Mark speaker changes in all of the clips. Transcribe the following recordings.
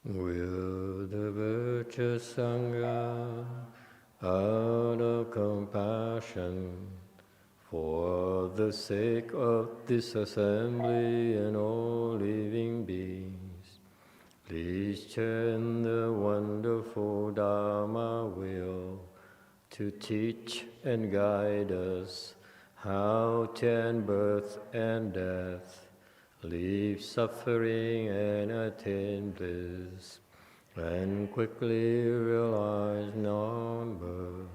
Speaker 1: Will the virtuous Sangha, out of compassion, for the sake of this assembly and all living beings, please chant the wonderful Dharma will to teach and guide us how to end birth and death, leave suffering and attain bliss, and quickly realize non-birth.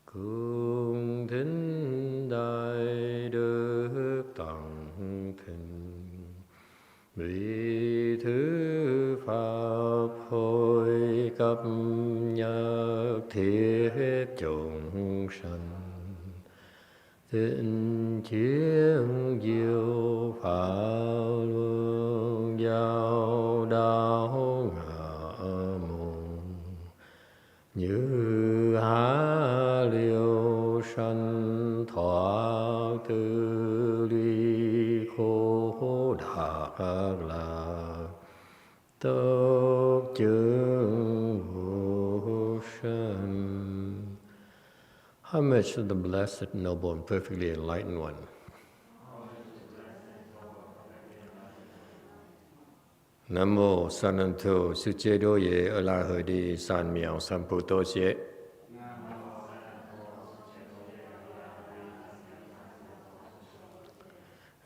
Speaker 1: Cung thính đại đức tăng thịnh, vì thứ pháp hội cấp nhất thiết chúng sanh, tịnh chiến diệu pháp luân giao đạo ngã môn, như há liêu sanh thoát tư ly khổ đạc lạc, tốc chứng vô sanh. Homage to the Blessed, Noble, and Perfectly Enlightened One. Nam mô Sananto Suchedoye Alahadi San Miao Samputosye.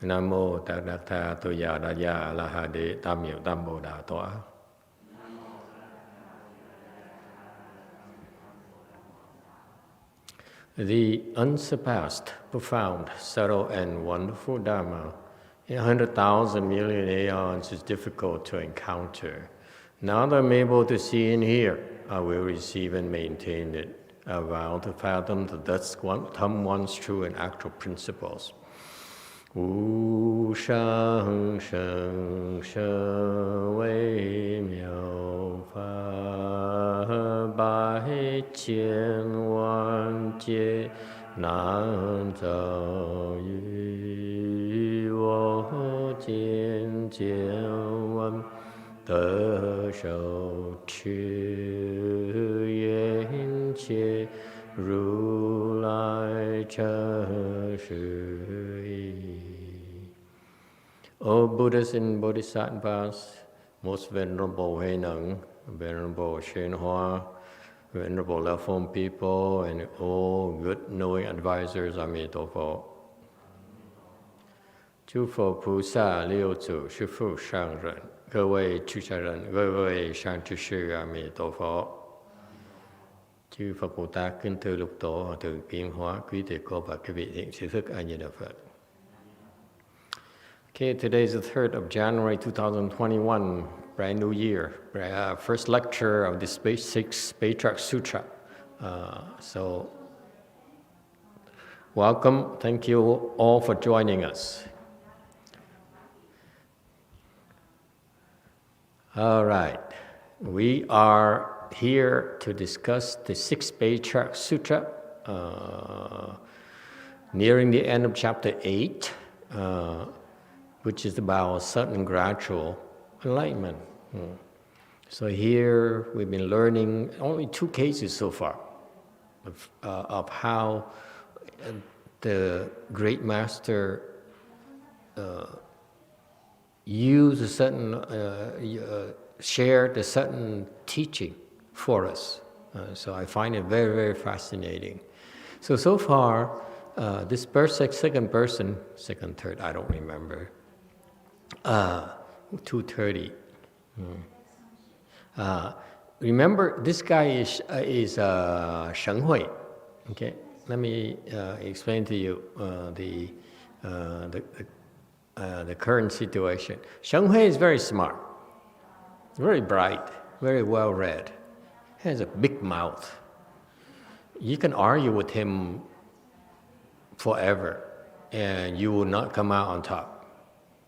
Speaker 1: Nam mô Tadakta Toya Daya Alahadi Tam Miao Tam Bồ Đà Tọa. The unsurpassed, profound, subtle, and wonderful Dharma in 100,000 million aeons is difficult to encounter. Now that I'm able to see and hear, I will receive and maintain it. I vow to fathom the thus one's true and actual principles. Wu shang sheng sheng wei miao fa bai qian wan jie nan zhao yu wo jian jian wan de shou qu yan jie ru lai che shi yi. O Buddhas and Bodhisattvas, most Venerable Huì Néng, Venerable Shén Huì, Venerable Left-Home people, and all good knowing advisors, Emitofuo. 诸佛菩萨六祖师父上人，各位出家人，各位上居士，阿弥陀佛。Chư Phật Bồ Tát, kính thưa lục tổ, hòa thượng Kiến Hóa, quý thầy cô và quý vị thiện sư thức A Di Đà Phật. Okay, today is the 3rd of January 2021, brand new year, first lecture of the 6th Patriarch Sutra. So, welcome, thank you all for joining us. All right, we are here to discuss the 6th Patriarch Sutra, nearing the end of chapter 8, which is about sudden gradual enlightenment. So here we've been learning only 2 cases so far of how the great master used a certain, shared a certain teaching for us. So I find it very, very fascinating. So far, this second person, second, third, I don't remember, 230. Remember, this guy is Shén Huì. Okay, let me explain to you the current situation. Shén Huì is very smart, very bright, very well read. He has a big mouth. You can argue with him forever, and you will not come out on top.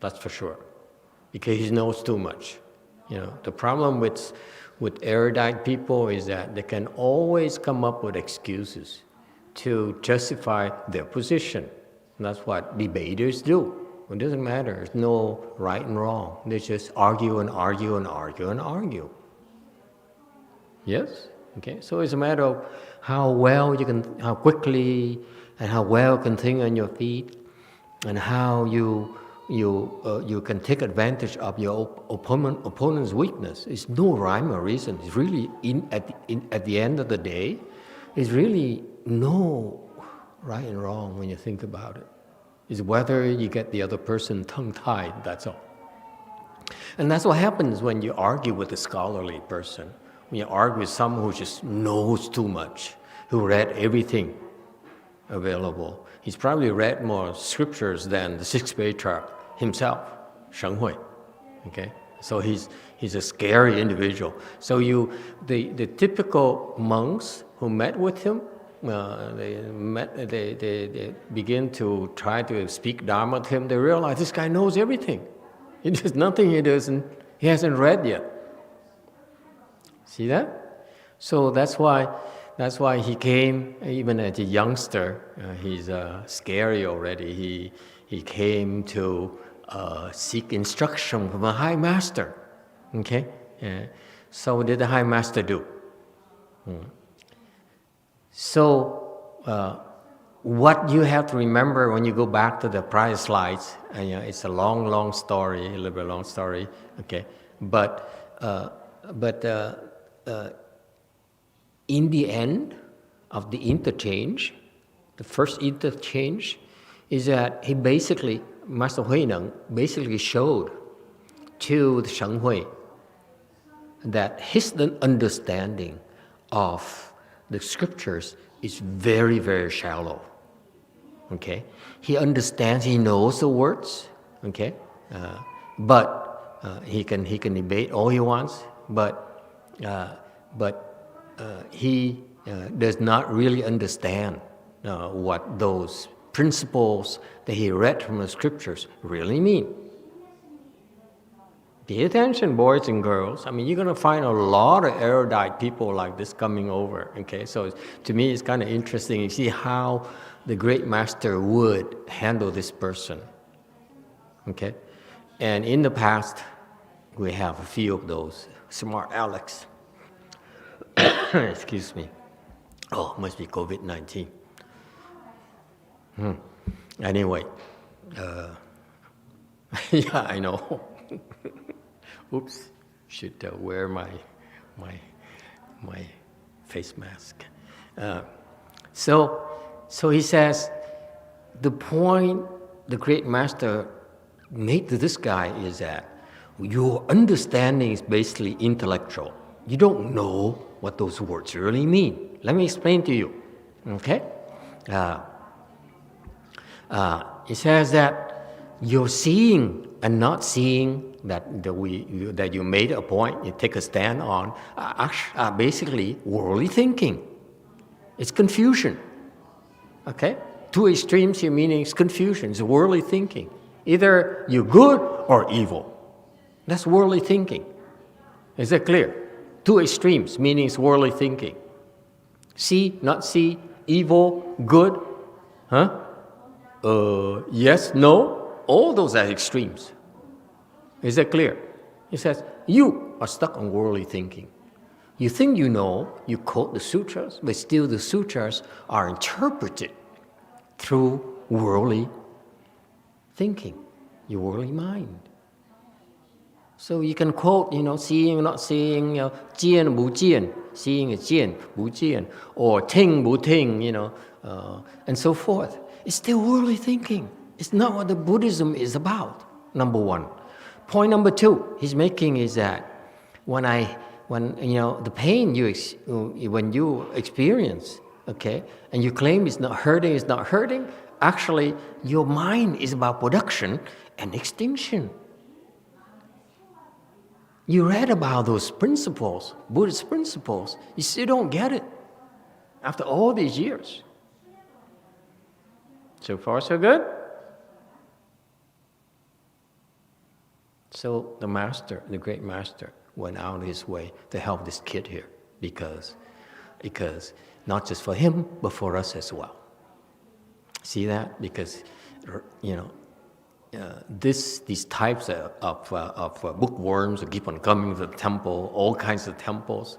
Speaker 1: That's for sure, because he knows too much. You know, the problem with erudite people is that they can always come up with excuses to justify their position. And that's what debaters do. It doesn't matter. There's no right and wrong. They just argue and argue and argue and argue. Yes? Okay, so it's a matter of how quickly and how well you can think on your feet, and how you can take advantage of your opponent's weakness. It's no rhyme or reason. It's really, at the end of the day, it's really no right and wrong when you think about it. It's whether you get the other person tongue-tied, that's all. And that's what happens when you argue with a scholarly person. When you argue with someone who just knows too much, who read everything available. He's probably read more scriptures than the 6th Patriarch himself, Shén Huì. Okay? So he's a scary individual. So the typical monks who met with him, they begin to try to speak Dharma to him. They realize this guy knows everything. There's nothing he hasn't read yet. See that? So that's why he came, even as a youngster. He's scary already. He came to seek instruction from a high master. Okay? So what did the high master do? So what you have to remember when you go back to the prior slides, it's a long story, a little bit long story, okay? But in the end of the interchange, the first interchange, is that Master Huì Néng basically showed to the Shén Huì that his understanding of the scriptures is very, very shallow. Okay, he understands, he knows the words. Okay, but he can debate all he wants. But he does not really understand what those principles that he read from the scriptures really mean. Pay attention, boys and girls. I mean, you're going to find a lot of erudite people like this coming over. Okay, so to me, it's kind of interesting. You see how the great master would handle this person. Okay, and in the past, we have a few of those smart Alex. Excuse me. Oh, must be COVID-19. Anyway, yeah, I know. Oops, should wear my face mask. So he says, the point the great master made to this guy is that your understanding is basically intellectual. You don't know what those words really mean. Let me explain to you. Okay? It says that you're seeing and not seeing that you made a point, you take a stand on, are basically worldly thinking. It's confusion. Okay? Two extremes here meaning it's confusion, it's worldly thinking. Either you're good or evil. That's worldly thinking. Is that clear? Two extremes meaning it's worldly thinking. See, not see, evil, good, huh? Yes, no, all those are extremes. Is that clear? He says, you are stuck on worldly thinking. You think you know, you quote the sutras, but still the sutras are interpreted through worldly thinking, your worldly mind. So you can quote, seeing, not seeing, jian, bu jian, seeing is jian, bu jian, or ting, bu ting, and so forth. It's still worldly thinking. It's not what the Buddhism is about, number one. Point number two he's making is that when the pain when you experience, okay, and you claim it's not hurting, actually your mind is about production and extinction. You read about those principles, Buddhist principles, you still don't get it after all these years. So far, so good? So the great master, went out of his way to help this kid here because not just for him, but for us as well. See that? Because, these types of bookworms who keep on coming to the temple, all kinds of temples,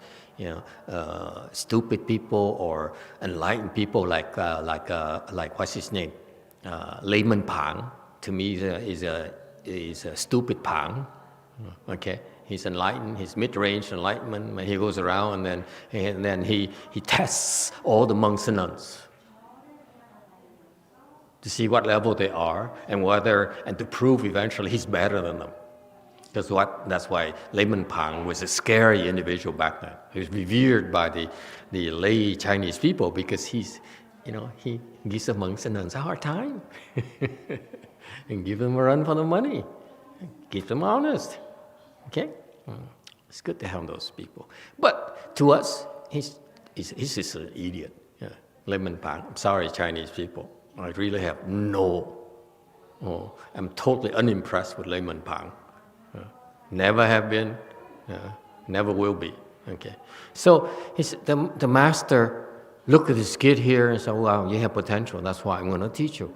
Speaker 1: stupid people or enlightened people like what's his name, Layman Páng. To me, is a stupid Páng. Okay, he's enlightened. He's mid-range enlightenment. He goes around and then he tests all the monks and nuns to see what level they are and to prove eventually he's better than them. That's why Layman Páng was a scary individual back then. He was revered by the lay Chinese people because he gives the monks and nuns a hard time and give them a run for the money, keep them honest. Okay, it's good to have those people. But to us, he's just an idiot. Yeah. Layman Páng. I'm sorry, Chinese people. I really have I'm totally unimpressed with Layman Páng. Never have been, never will be. Okay, so the master looked at this kid here and said, "Wow, you have potential. That's why I'm going to teach you.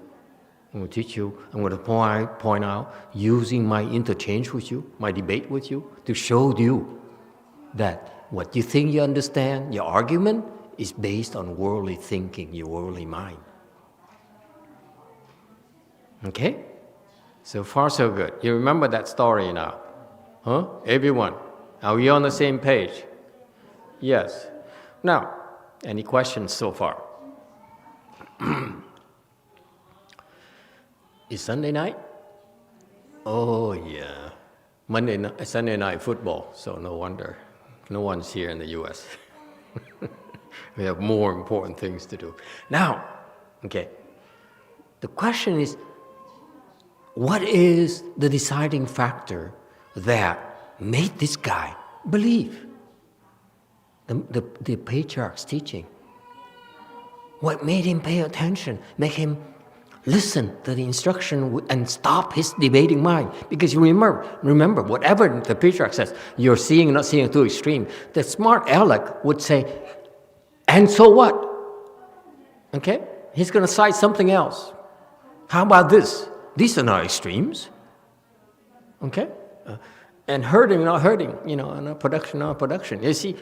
Speaker 1: I'm going to teach you. I'm going to point out, using my interchange with you, my debate with you, to show you that what you think you understand, your argument, is based on worldly thinking, your worldly mind." Okay? So far, so good. You remember that story now? Huh? Everyone? Are we on the same page? Yes. Now, any questions so far? It's Sunday night? Oh, yeah. Sunday night football, so no wonder. No one's here in the U.S. We have more important things to do. Now, okay, the question is, what is the deciding factor that made this guy believe the patriarch's teaching? What made him pay attention, make him listen to the instruction and stop his debating mind? Because you remember, whatever the patriarch says, you're seeing and not seeing too extreme. The smart aleck would say, and so what? Okay? He's going to cite something else. How about this? These are not extremes. Okay? And hurting, not hurting, not production, not production. You see,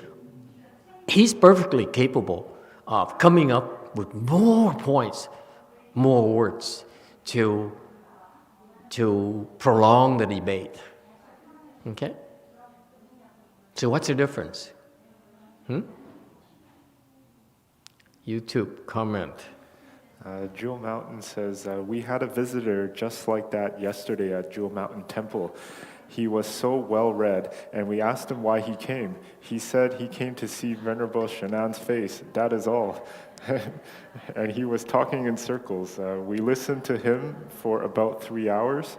Speaker 1: he's perfectly capable of coming up with more points, more words to prolong the debate. Okay? So what's the difference? YouTube comment.
Speaker 2: Jewel Mountain says, we had a visitor just like that yesterday at Jewel Mountain Temple. He was so well read, and we asked him why he came. He said he came to see Venerable Shenan's face, that is all. And he was talking in circles. We listened to him for about 3 hours.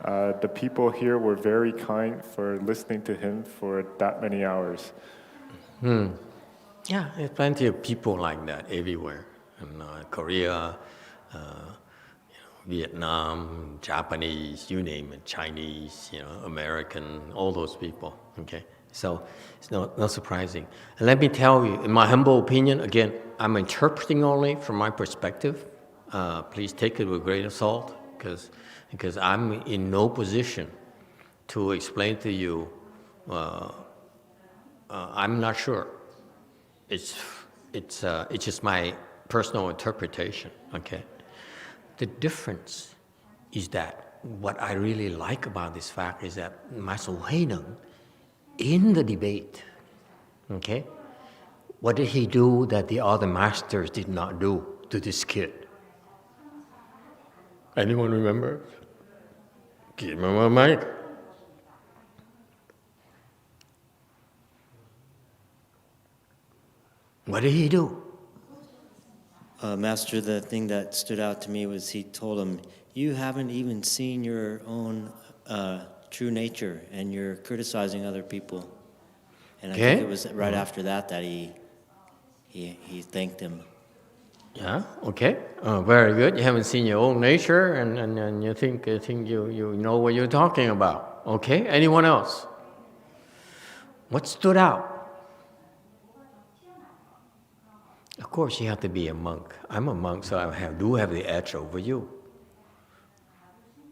Speaker 2: The people here were very kind for listening to him for that many hours.
Speaker 1: Yeah, there's plenty of people like that everywhere. In Korea, Vietnam, Japanese, you name it, Chinese, American, all those people. Okay, so it's not surprising. And let me tell you, in my humble opinion, again, I'm interpreting only from my perspective. Please take it with a grain of salt, because I'm in no position to explain to you. I'm not sure. It's just my personal interpretation, okay? The difference is that what I really like about this fact is that Master Huì Néng, in the debate, okay, what did he do that the other masters did not do to this kid? Anyone remember? Give me my mic. What did he do?
Speaker 3: Master, the thing that stood out to me was he told him, you haven't even seen your own true nature, and you're criticizing other people. And
Speaker 1: Okay.
Speaker 3: I think it was right after that he thanked him.
Speaker 1: Yeah, okay. Very good. You haven't seen your own nature, and you think you know what you're talking about. Okay, anyone else? What stood out? Of course, you have to be a monk. I'm a monk, so I do have the edge over you.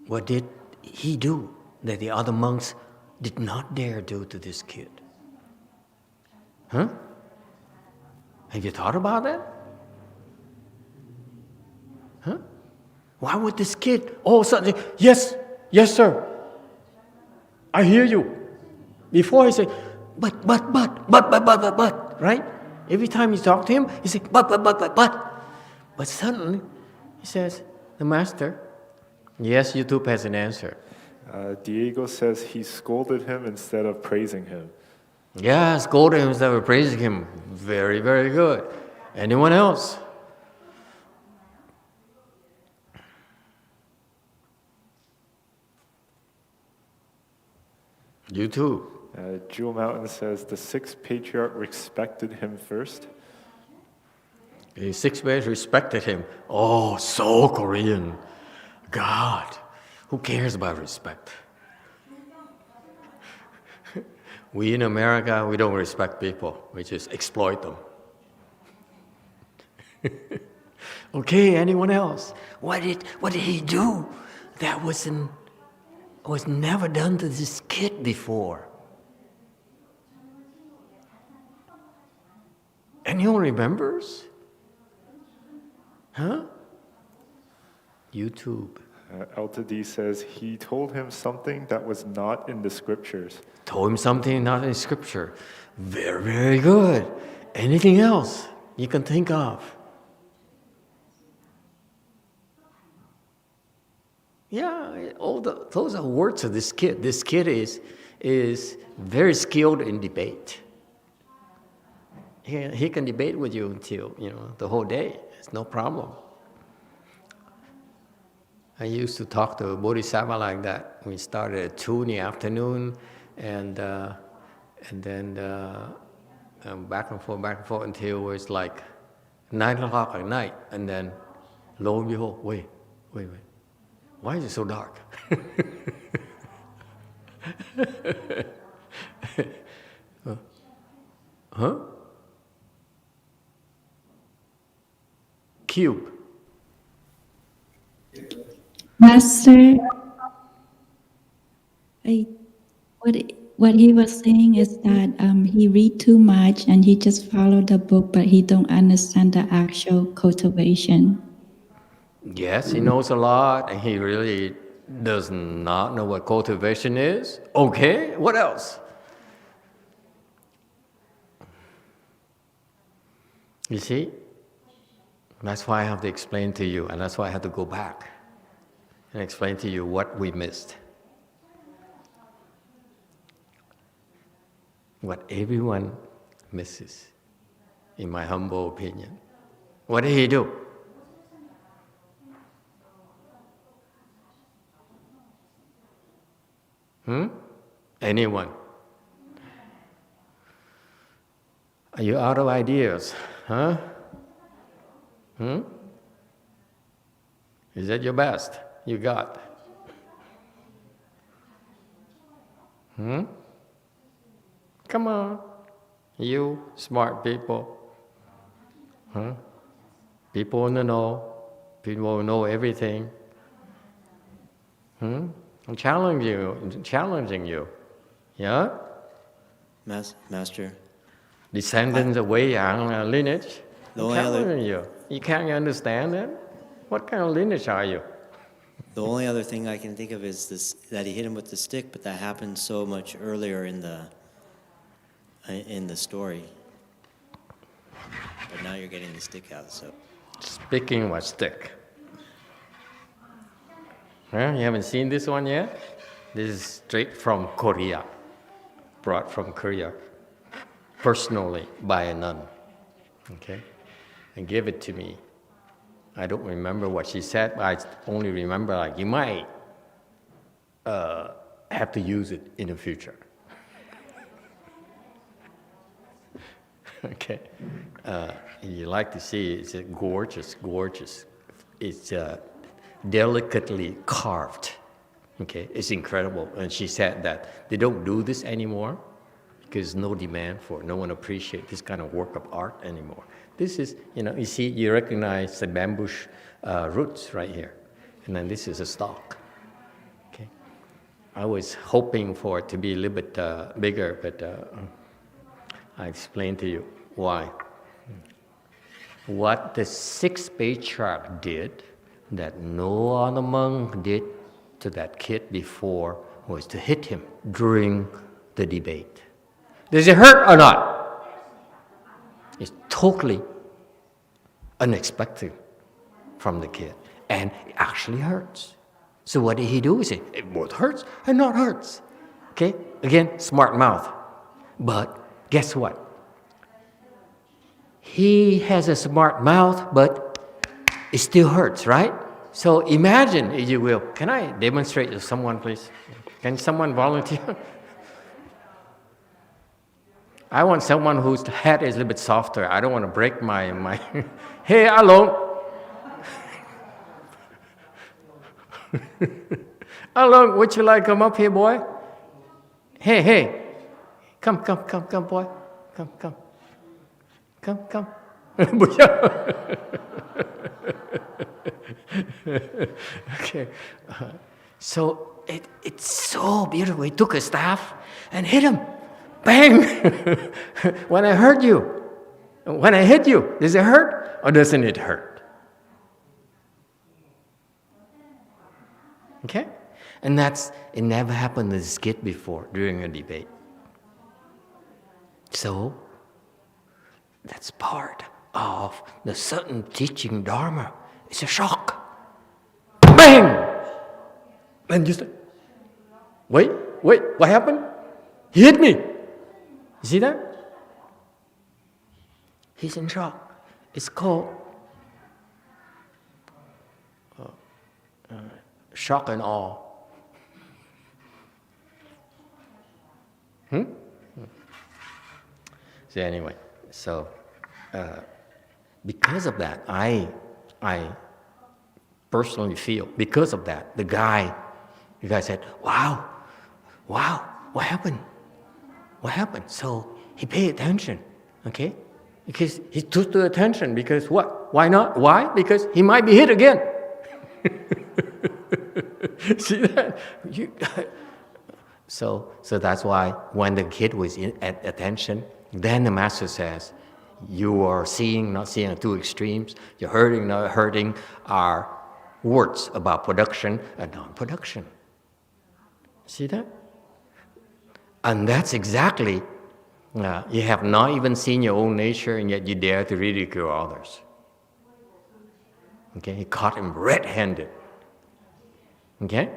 Speaker 1: What did he do that the other monks did not dare do to this kid? Huh? Have you thought about that? Huh? Why would this kid all of a sudden say, yes, yes, sir, I hear you. Before he said, but, right? Every time you talk to him, he says, but. But suddenly, he says, the master, yes, YouTube has an answer.
Speaker 2: Diego says he scolded him instead of praising him.
Speaker 1: Yeah, scolded him instead of praising him. Very, very good. Anyone else? You too.
Speaker 2: Jewel Mountain says the 6th Patriarch respected him first.
Speaker 1: The 6th Patriarch respected him. Oh, so Korean. God, who cares about respect? We in America, we don't respect people. We just exploit them. Okay, anyone else? What did he do that was never done to this kid before? Anyone remembers? Huh? YouTube.
Speaker 2: Alta-D says he told him something that was not in the scriptures.
Speaker 1: Told him something not in scripture. Very, very good. Anything else you can think of? Yeah, those are words of this kid. This kid is very skilled in debate. He can debate with you until, the whole day. It's no problem. I used to talk to a Bodhisattva like that. We started at 2 in the afternoon, and then back and forth until it was like 9 o'clock at night. And then, lo and behold, wait. Why is it so dark? Huh? Cube.
Speaker 4: Master, what he was saying is that he read too much and he just followed the book, but he don't understand the actual cultivation.
Speaker 1: Yes, he knows a lot, and he really does not know what cultivation is. Okay, what else? You see? That's why I have to explain to you, and that's why I have to go back and explain to you what we missed. What everyone misses, in my humble opinion. What did he do? Anyone? Are you out of ideas? Huh? Is that your best you got? Come on, you smart people. People in the know. People who know everything. I'm challenging you. Yeah?
Speaker 3: Master.
Speaker 1: Descendants of Weiyang lineage.
Speaker 3: The
Speaker 1: I'm
Speaker 3: only
Speaker 1: challenging you. You can't understand it? What kind of lineage are you?
Speaker 3: The only other thing I can think of is this, that he hit him with the stick, but that happened so much earlier in the story. But now you're getting the stick out, so.
Speaker 1: Speaking of stick. Huh? You haven't seen this one yet? This is straight from Korea. Brought from Korea. Personally by a nun. Okay? And give it to me. I don't remember what she said, but I only remember you might have to use it in the future. Okay, you like to see it. It's gorgeous. It's delicately carved. Okay, it's incredible. And she said that they don't do this anymore because no demand for it. No one appreciates this kind of work of art anymore. This is, you see, you recognize the bamboo roots right here. And then this is a stalk. I was hoping for it to be a little bit bigger, but I explained to you why. What the 6th Patriarch did that no other monk did to that kid before was to hit him during the debate. Does it hurt or not? It's totally unexpected from the kid, and it actually hurts. So what did he do? He said, it both hurts and not hurts. Okay? Again, smart mouth. But guess what? He has a smart mouth, but it still hurts, right? So imagine, if you will. Can I demonstrate to someone, please? Can someone volunteer? I want someone whose head is a little bit softer. I don't want to break my Hey, Alon. Alon, would you like to come up here, boy? Hey. Come, boy. Come. Okay. So it's so beautiful. He took a staff and hit him. Bang! When I hit you, does it hurt or doesn't it hurt? Okay? And it never happened to this kid before during a debate. So, that's part of the certain teaching Dharma. It's a shock. Bang! And just, wait, what happened? He hit me. You see that? He's in shock. It's called shock and awe. So anyway, because of that, I personally feel, because of that, the guy said, wow, what happened? So he paid attention, okay? Because he took the attention, because what? Why not? Why? Because he might be hit again. See that? So that's why when the kid was at attention, then the master says, you are seeing, not seeing at two extremes. You're hurting, not hurting are words about production and non-production. See that? And that's exactly, you have not even seen your own nature and yet you dare to ridicule others. Okay, he caught him red-handed. Okay?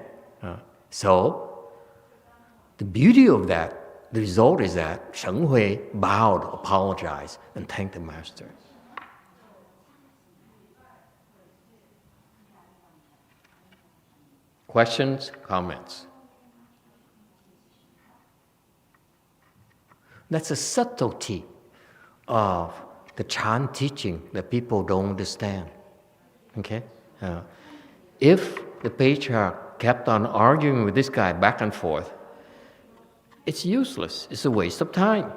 Speaker 1: So, the beauty of that, the result is that Shén Huì bowed, apologized, and thanked the master. Questions, comments? That's a subtlety of the Chan teaching that people don't understand. Okay? If the patriarch kept on arguing with this guy back and forth, it's useless. It's a waste of time.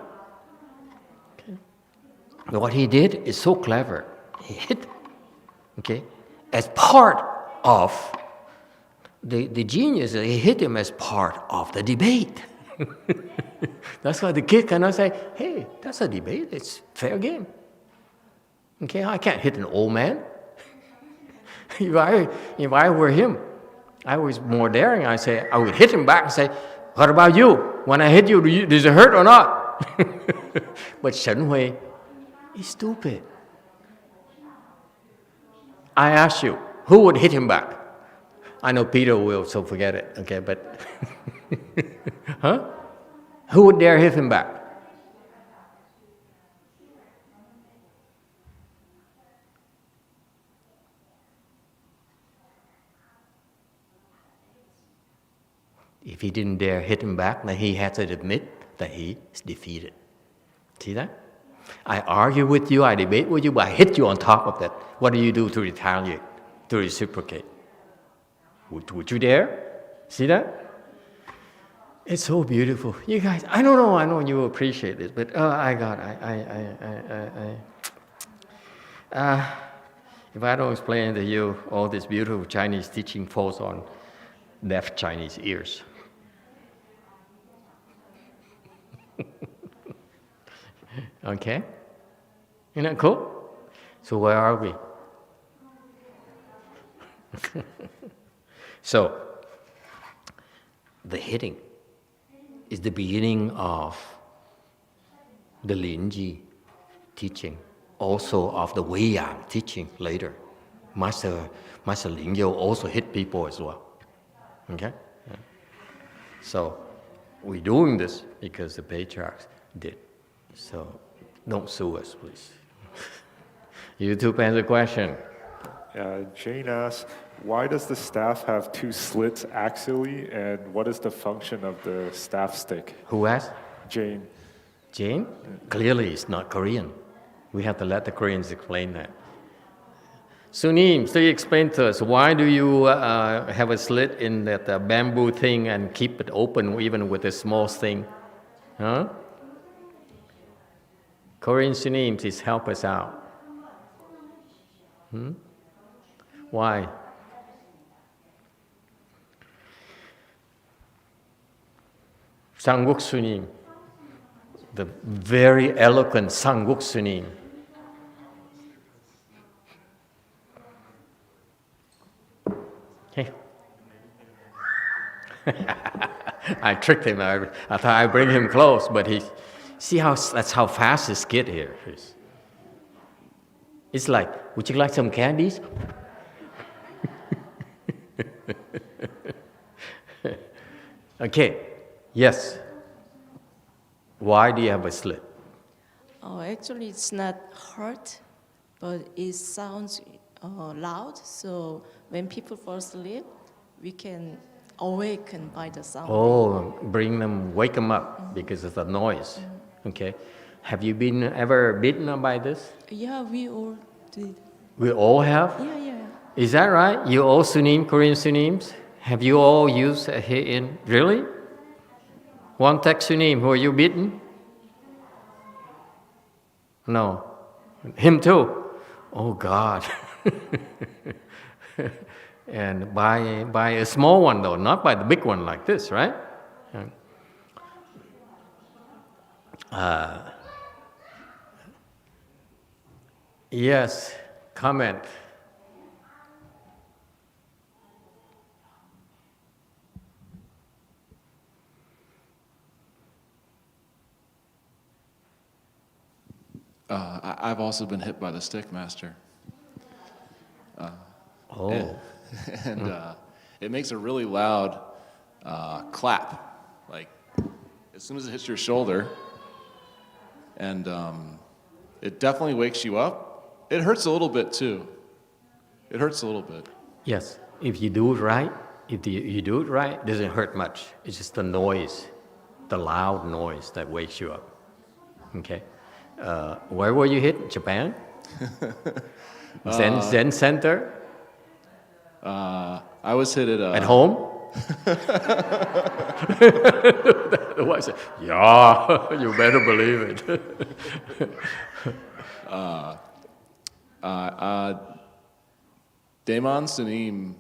Speaker 1: Okay? But what he did is so clever. He hit, okay, as part of the genius. He hit him as part of the debate. That's why the kid cannot say, hey, that's a debate. It's fair game. Okay, I can't hit an old man. If I were him, I was more daring. I would hit him back and say, what about you? When I hit you, does it hurt or not? But Shén Huì is stupid. I ask you, who would hit him back? I know Peter will, so forget it. Okay, but huh? Who would dare hit him back? If he didn't dare hit him back, then he had to admit that he is defeated. See that? I argue with you, I debate with you, but I hit you on top of that. What do you do to retaliate, to reciprocate? Would you dare? See that? It's so beautiful. You guys, I know you will appreciate this, but if I don't explain to you, all this beautiful Chinese teaching falls on deaf Chinese ears. Okay? Isn't that cool? So where are we? So, the hitting is the beginning of the Linji teaching, also of the Weiyang teaching later. Master Linji also hit people as well. Okay? Yeah. So, we're doing this because the patriarchs did. So, don't sue us, please. YouTube has a question.
Speaker 2: Jane asks, why does the staff have two slits axially, and what is the function of the staff stick?
Speaker 1: Who asked?
Speaker 2: Jane.
Speaker 1: Jane? Clearly it's not Korean. We have to let the Koreans explain that. Sunim, so you explain to us, why do you have a slit in that bamboo thing and keep it open even with a small thing? Huh? Korean Sunim, please help us out. Why? Sanguk Sunim, the very eloquent Sanguk Sunim. Hey. I tricked him. I thought I'd bring him close, but that's how fast this kid here is. It's like, would you like some candies? Okay, yes. Why do you have a slit?
Speaker 5: Oh, actually, it's not hurt, but it sounds loud. So when people fall asleep, we can awaken by the sound.
Speaker 1: Oh, wake them up because of the noise. Okay. Have you been ever bitten by this?
Speaker 5: Yeah, we all did.
Speaker 1: We all have?
Speaker 5: Yeah.
Speaker 1: Is that right? You all Sunim, Korean Sunims? Have you all used in? Really? One text Sunim, were you bitten? No. Him too? Oh God. And by a small one though, not by the big one like this, right? Yes, comment.
Speaker 6: I've also been hit by the stick, Master.
Speaker 1: Oh.
Speaker 6: And it makes a really loud clap, like as soon as it hits your shoulder, and it definitely wakes you up. It hurts a little bit too. It hurts a little bit.
Speaker 1: Yes, if you do it right, it doesn't hurt much. It's just the noise, the loud noise that wakes you up. Okay. Where were you hit? Japan? Zen Center?
Speaker 6: I was hit
Speaker 1: at home? Yeah, you better believe it.
Speaker 6: Daeman Sunim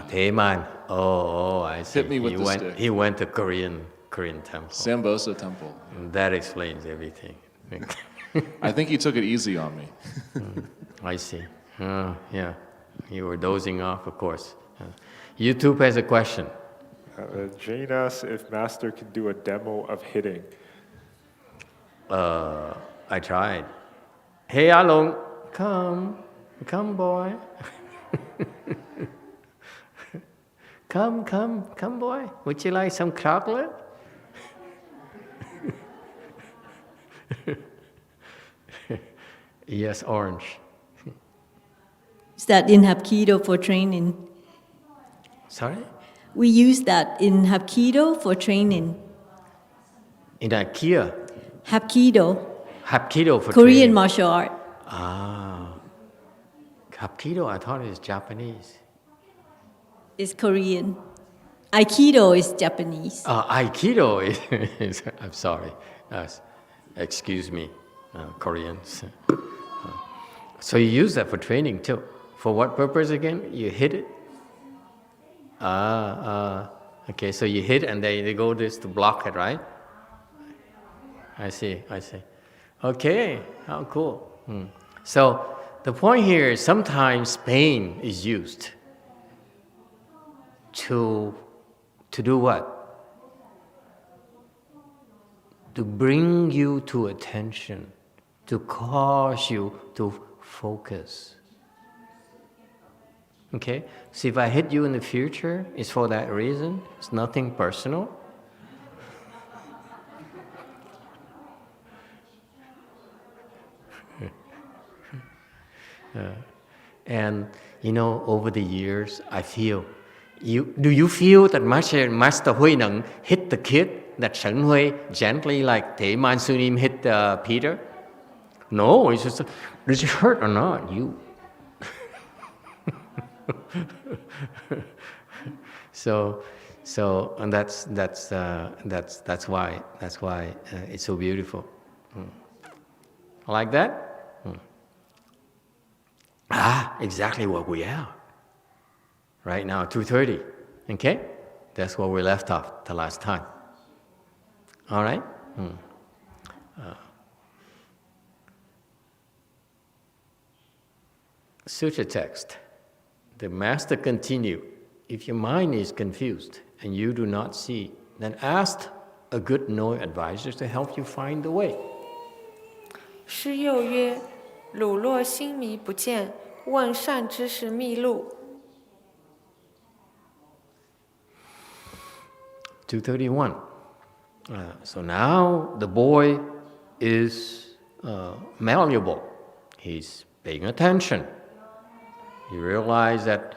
Speaker 1: Daeman. Oh, I see.
Speaker 6: hit me with the stick.
Speaker 1: He went to Korean temple.
Speaker 6: Sambosa Temple.
Speaker 1: That explains everything.
Speaker 6: I think he took it easy on me.
Speaker 1: I see. Yeah. You were dozing off, of course. YouTube has a question.
Speaker 2: Jane asks if Master can do a demo of hitting.
Speaker 1: I tried. Hey, Along, come boy. Come boy. Would you like some chocolate? Yes, orange.
Speaker 7: Use that in Hapkido for training.
Speaker 1: Sorry?
Speaker 7: We use that in Hapkido for training.
Speaker 1: In IKEA?
Speaker 7: Hapkido,
Speaker 1: For
Speaker 7: Korean
Speaker 1: training.
Speaker 7: martial art.
Speaker 1: Hapkido, I thought it was Japanese.
Speaker 7: Is Korean. Aikido is Japanese.
Speaker 1: Aikido is I'm sorry. Excuse me, Koreans. So you use that for training too. For what purpose again? You hit it? Okay, so you hit and they go this to block it, right? I see. Okay, how cool. So the point here is sometimes pain is used to do what? To bring you to attention, to cause you to focus. Okay? So if I hit you in the future, it's for that reason. It's nothing personal. And over the years, I feel. Do you feel that Master Huì Néng hit the kid? That Shén Huì gently, like Layman Sunim hit Peter? No, it's just, does it hurt or not? You. So, and that's why it's so beautiful. Like that? Exactly what we are. Right now, 2:30. Okay? That's where we left off the last time. All right? Sutra text. The master continued, if your mind is confused and you do not see, then ask a good knowing advisor to help you find the way.
Speaker 8: 师又曰：汝若心迷不见，问善知识秘路。
Speaker 1: 231. So now the boy is malleable. He's paying attention. He realized that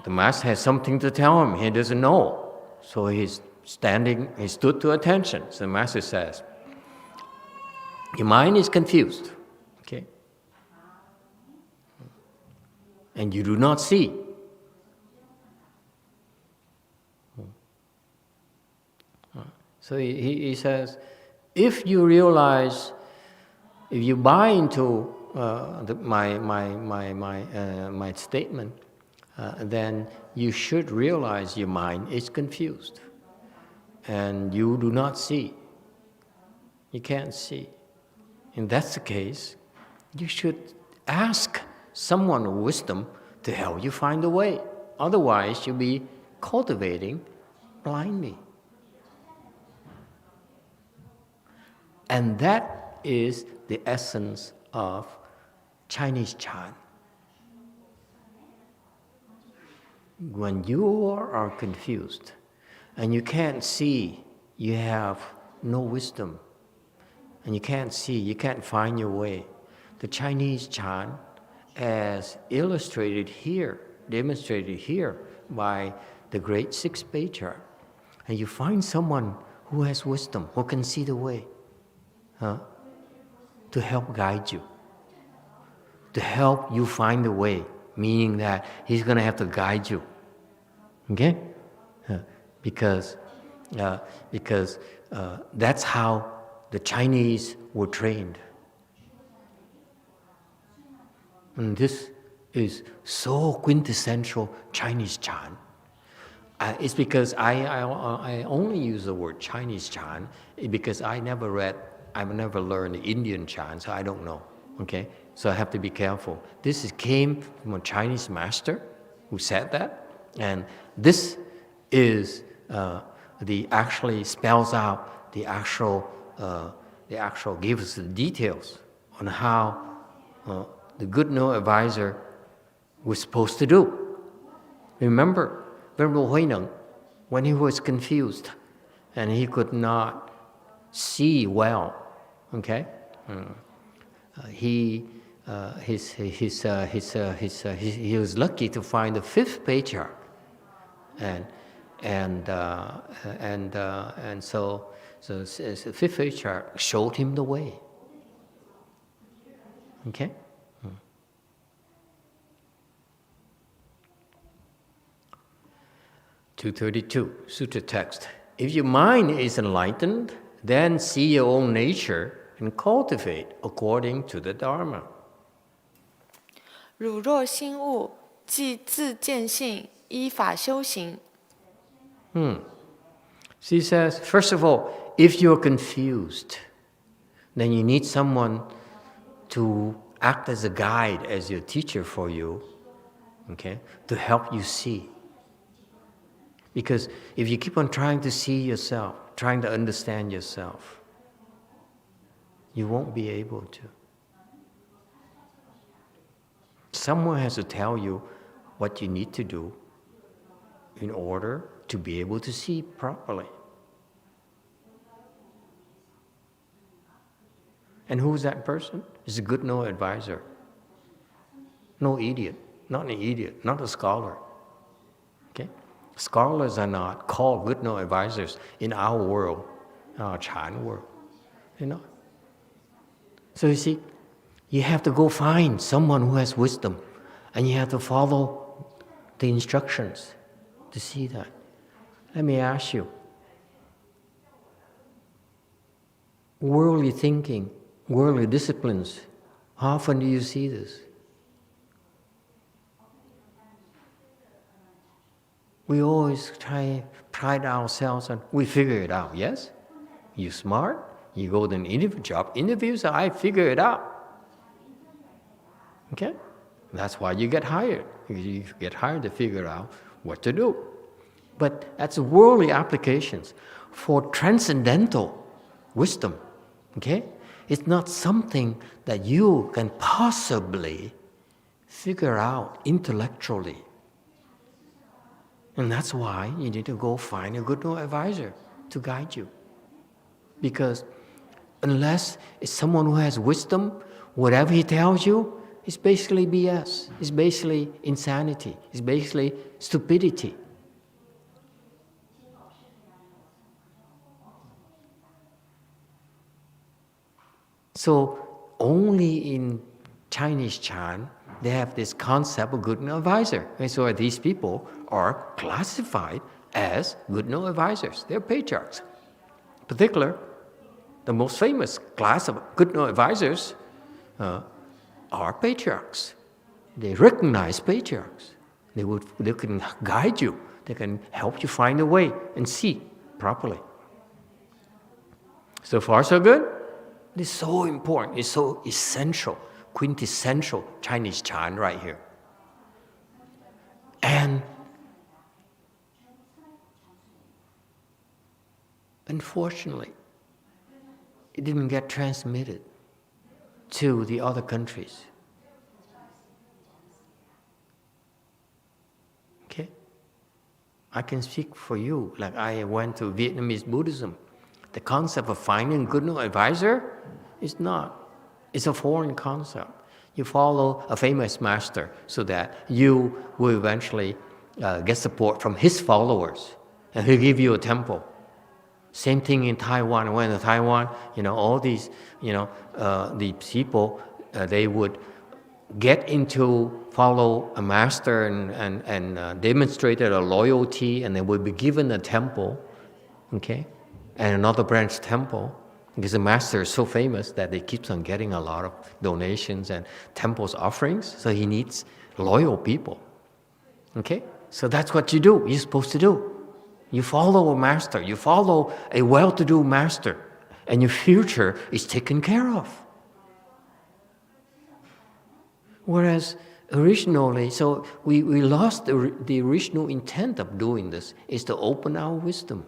Speaker 1: the master has something to tell him he doesn't know. So he stood to attention. So the master says, your mind is confused, okay? And you do not see. So he says, if you realize, if you buy into my statement, then you should realize your mind is confused, and you do not see. You can't see. If that's the case, you should ask someone of wisdom to help you find the way. Otherwise, you'll be cultivating blindly. And that is the essence of Chinese chant. When you are confused and you can't see, you have no wisdom, and you can't see, you can't find your way. The Chinese chant, as illustrated here, demonstrated here by the great 6th Patriarch, and you find someone who has wisdom, who can see the way, to help guide you, to help you find the way, meaning that he's going to have to guide you, okay? Because that's how the Chinese were trained. And this is so quintessential Chinese chant. It's because I only use the word Chinese chant because I've never learned the Indian chant, so I don't know, okay? So I have to be careful. This came from a Chinese master who said that, and this is actually spells out the actual gives us the details on how the good no advisor was supposed to do. Remember, Venerable Huì Néng, when he was confused and he could not see well, okay, he was lucky to find the 5th Patriarch, and so the 5th Patriarch showed him the way. Okay. 232, Sutra Text. If your mind is enlightened, then see your own nature and cultivate according to the Dharma.
Speaker 8: 汝若心悟，即自见性，依法修行。
Speaker 1: She says, first of all, if you're confused, then you need someone to act as a guide, as your teacher for you, okay, to help you see. Because if you keep on trying to see yourself, trying to understand yourself, you won't be able to. Someone has to tell you what you need to do in order to be able to see properly. And who's that person? It's a good no advisor. No idiot, not an idiot, not a scholar. Okay? Scholars are not called good no advisors in our world, our Chan world. They're not. So you see, you have to go find someone who has wisdom, and you have to follow the instructions to see that. Let me ask you, worldly thinking, worldly disciplines, how often do you see this? We always pride ourselves on, we figure it out, yes? You smart, you go to an interview job, interviews, I figure it out. Okay? That's why you get hired. You get hired to figure out what to do. But that's worldly applications. For transcendental wisdom, okay? It's not something that you can possibly figure out intellectually. And that's why you need to go find a good advisor to guide you. Because unless it's someone who has wisdom, whatever he tells you is basically BS. It's basically insanity. It's basically stupidity. So only in Chinese Chan, they have this concept of good no advisor. And so these people are classified as good no advisors. They're patriarchs. In particular, the most famous class of good no advisors are patriarchs. They recognize patriarchs. They can guide you. They can help you find a way and see properly. So far, so good? It's so important. It's so essential, quintessential Chinese Chan right here. And unfortunately, it didn't get transmitted to the other countries. Okay? I can speak for you, like I went to Vietnamese Buddhism. The concept of finding good no advisor is not. It's a foreign concept. You follow a famous master so that you will eventually get support from his followers, and he'll give you a temple. Same thing in Taiwan. I went to Taiwan, all these, the people, they would get into follow a master and demonstrated a loyalty, and they would be given a temple, okay, and another branch temple, because the master is so famous that he keeps on getting a lot of donations and temples offerings, so he needs loyal people, okay? So that's what you do. You're supposed to do. You follow a master, you follow a well-to-do master, and your future is taken care of. Whereas originally, so we lost the original intent of doing this, is to open our wisdom.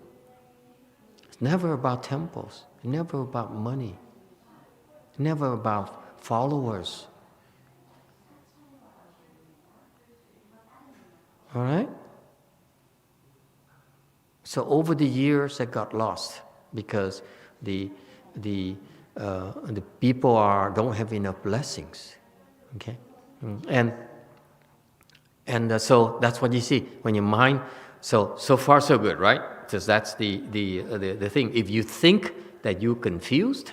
Speaker 1: It's never about temples, never about money, never about followers. All right? So over the years, it got lost because the people don't have enough blessings, okay, and so that's what you see when your mind. So far so good, right? Because that's the thing. If you think that you're confused,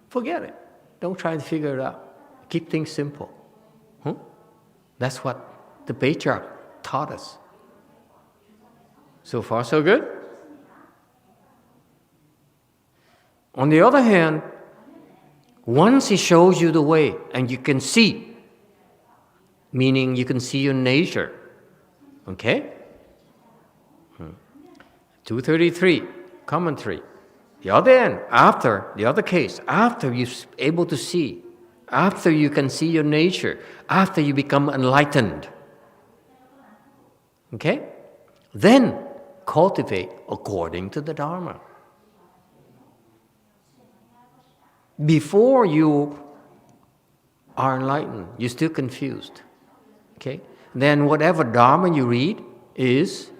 Speaker 1: forget it. Don't try to figure it out. Keep things simple. That's what the patriarch taught us. So far, so good? On the other hand, once he shows you the way and you can see, meaning you can see your nature, okay? 233, commentary. The other end, after, the other case, after you're able to see, after you can see your nature, after you become enlightened, okay? Then cultivate according to the Dharma. Before you are enlightened, you're still confused, okay? Then whatever Dharma you read is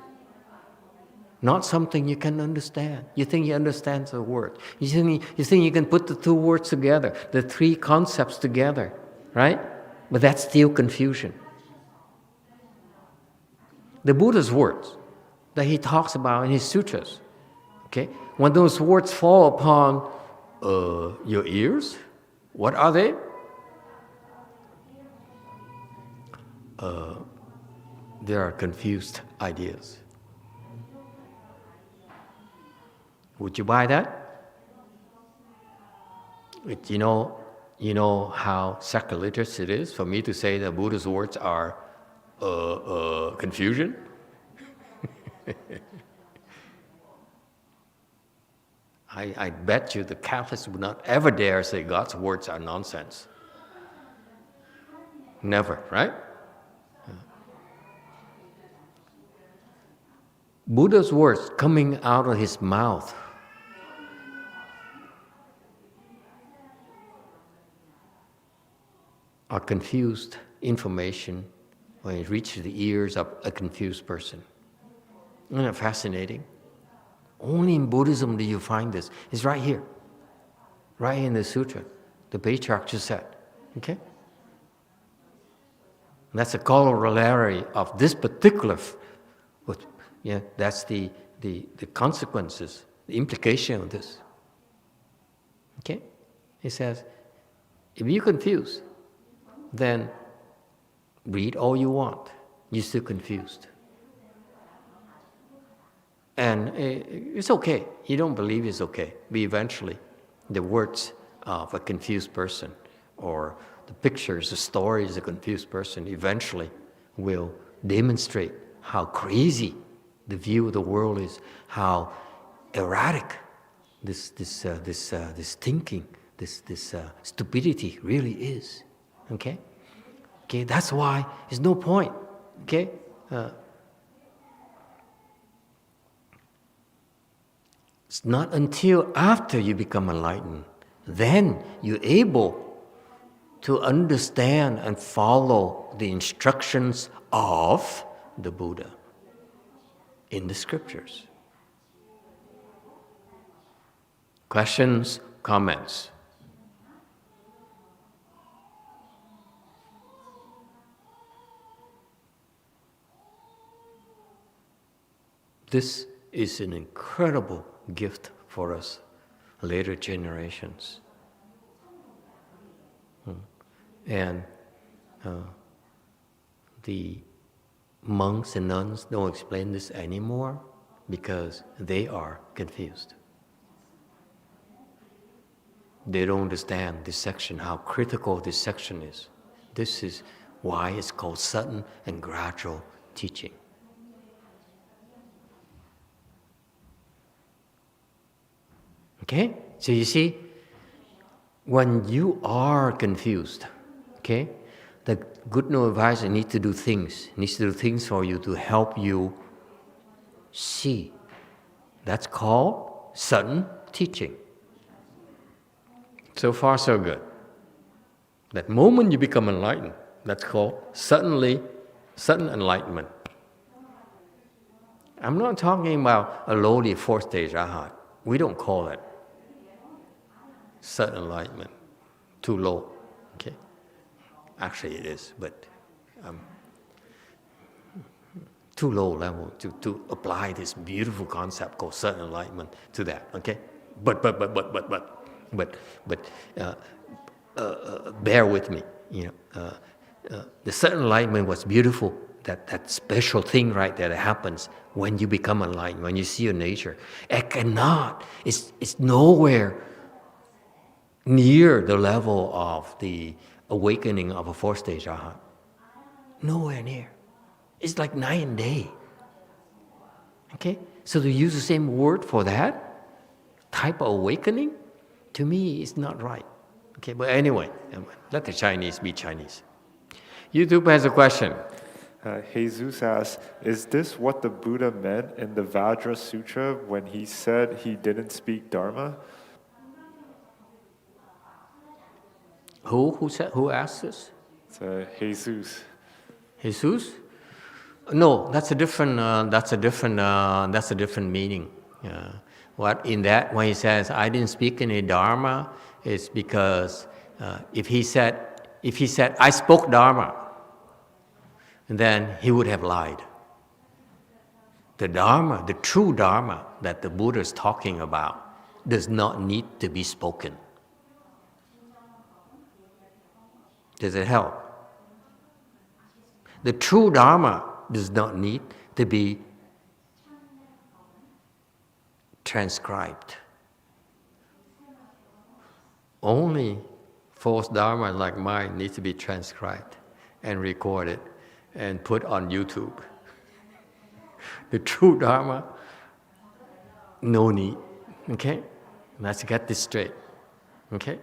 Speaker 1: not something you can understand. You think you understand the word. You think you can put the two words together, the three concepts together, right? But that's still confusion. The Buddha's words that he talks about in his sutras, okay? When those words fall upon your ears, what are they? They are confused ideas. Would you buy that? You know how sacrilegious it is for me to say that Buddha's words are confusion? I bet you the Catholics would not ever dare say God's words are nonsense. Never, right? Buddha's words coming out of his mouth are confused information when it reaches the ears of a confused person. Isn't that fascinating? Only in Buddhism do you find this. It's right here. Right in the sutra. The Patriarch just said. Okay? And that's a corollary of this particular, that's the consequences, the implication of this. Okay? He says, if you're confused, then read all you want. You're still confused. And it's okay. You don't believe it's okay. But eventually, the words of a confused person or the pictures, the stories of a confused person eventually will demonstrate how crazy the view of the world is, how erratic this thinking, this stupidity really is. Okay? Okay, that's why there's no point. Okay? It's not until after you become enlightened, then you're able to understand and follow the instructions of the Buddha in the scriptures. Questions, comments? This is an incredible gift for us, later generations. And the monks and nuns don't explain this anymore because they are confused. They don't understand this section, how critical this section is. This is why it's called sudden and gradual teaching. Okay? So you see, when you are confused, okay, the good no advisor needs to do things for you to help you see. That's called sudden teaching. So far, so good. That moment you become enlightened, that's called sudden enlightenment. I'm not talking about a lowly fourth stage Arhat. We don't call it sudden enlightenment. Too low. Okay? Actually it is, but too low level to apply this beautiful concept called sudden enlightenment to that. Okay? But bear with me. The sudden enlightenment was beautiful. That special thing right there that happens when you become enlightened, when you see your nature. It's nowhere near the level of the awakening of a fourth stage Arhat. Nowhere near. It's like night and day. Okay? So to use the same word for that, type of awakening, to me, is not right. Okay, but anyway, let the Chinese be Chinese. YouTube has a question.
Speaker 2: Jesus asks, is this what the Buddha meant in the Vajra Sutra when he said he didn't speak Dharma?
Speaker 1: Who asked this?
Speaker 2: It's Jesus.
Speaker 1: Jesus? No, that's a different meaning. What in that when he says I didn't speak any Dharma, is because if he said I spoke Dharma, then he would have lied. The Dharma, the true Dharma that the Buddha is talking about, does not need to be spoken. Does it help? The true Dharma does not need to be transcribed. Only false Dharma like mine needs to be transcribed and recorded and put on YouTube. The true Dharma, no need. Okay? Let's get this straight. Okay?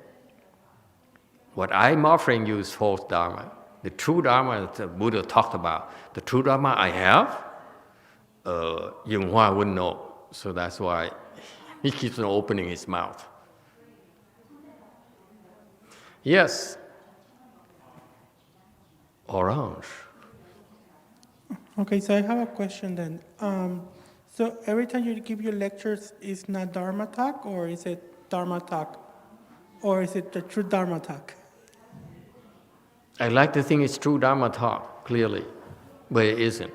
Speaker 1: What I'm offering you is false Dharma. The true Dharma that the Buddha talked about, the true Dharma I have, YongHua wouldn't know. So that's why he keeps on opening his mouth. Yes. Orange.
Speaker 9: Okay, so I have a question then. So every time you give your lectures, is not Dharma talk, or is it Dharma talk? Or is it the true Dharma talk?
Speaker 1: I like to think it's true Dharma talk, clearly, but it isn't.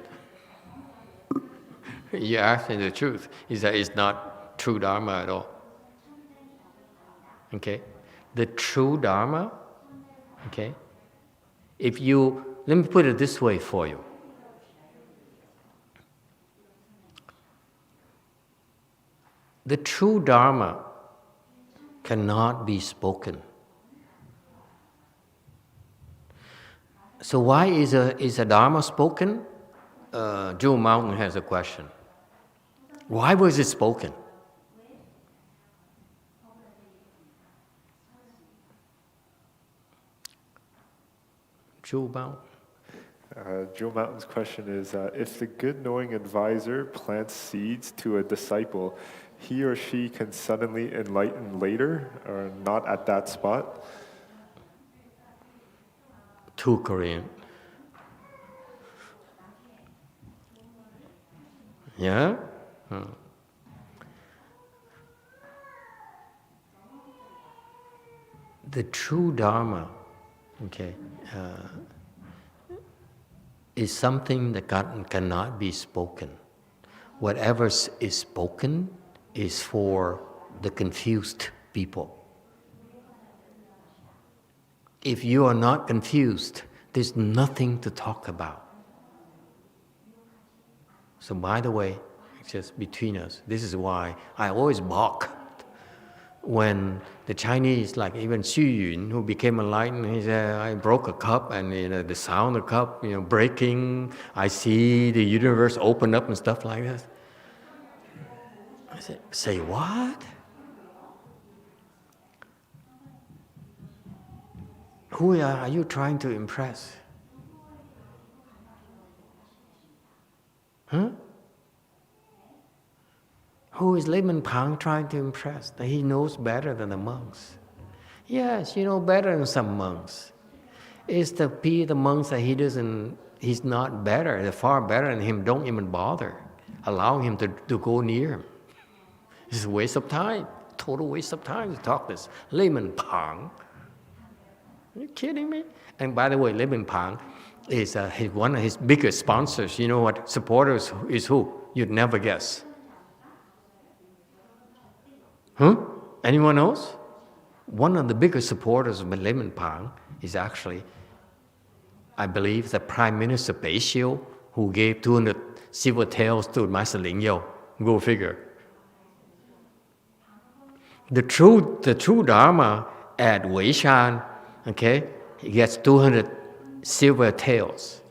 Speaker 1: You're asking the truth, is that it's not true Dharma at all. Okay? The true Dharma, okay? Let me put it this way for you. The true Dharma cannot be spoken. So why is a Dharma spoken? Jewel Mountain has a question. Why was it spoken? Jewel Mountain.
Speaker 2: Jewel Mountain's question is, if the good knowing advisor plants seeds to a disciple, he or she can suddenly enlighten later, or not at that spot?
Speaker 1: Too Korean. Yeah? The true Dharma, okay, is something that cannot be spoken. Whatever is spoken is for the confused people. If you are not confused, there's nothing to talk about. So by the way, just between us, this is why I always balk when the Chinese, like even Xu Yun, who became enlightened, he said, I broke a cup, and the sound of the cup, breaking, I see the universe open up and stuff like that. I said, say what? Who are you trying to impress? Huh? Who is Layman Páng trying to impress? That he knows better than the monks. Yes, you know better than some monks. It's the monks that he's not better, they're far better than him, don't even bother allowing him to go near him. It's a waste of time, total waste of time to talk this. Layman Páng. Are you kidding me? And by the way, Layman Páng is one of his biggest sponsors. You know what? Supporters is who? You'd never guess. Anyone else? One of the biggest supporters of Layman Páng is actually, I believe, the Prime Minister Bei Xiu, who gave 200 silver taels to Master Ling Yao. Go figure. The true Dharma at Weiyang, okay, he gets 200 silver taels.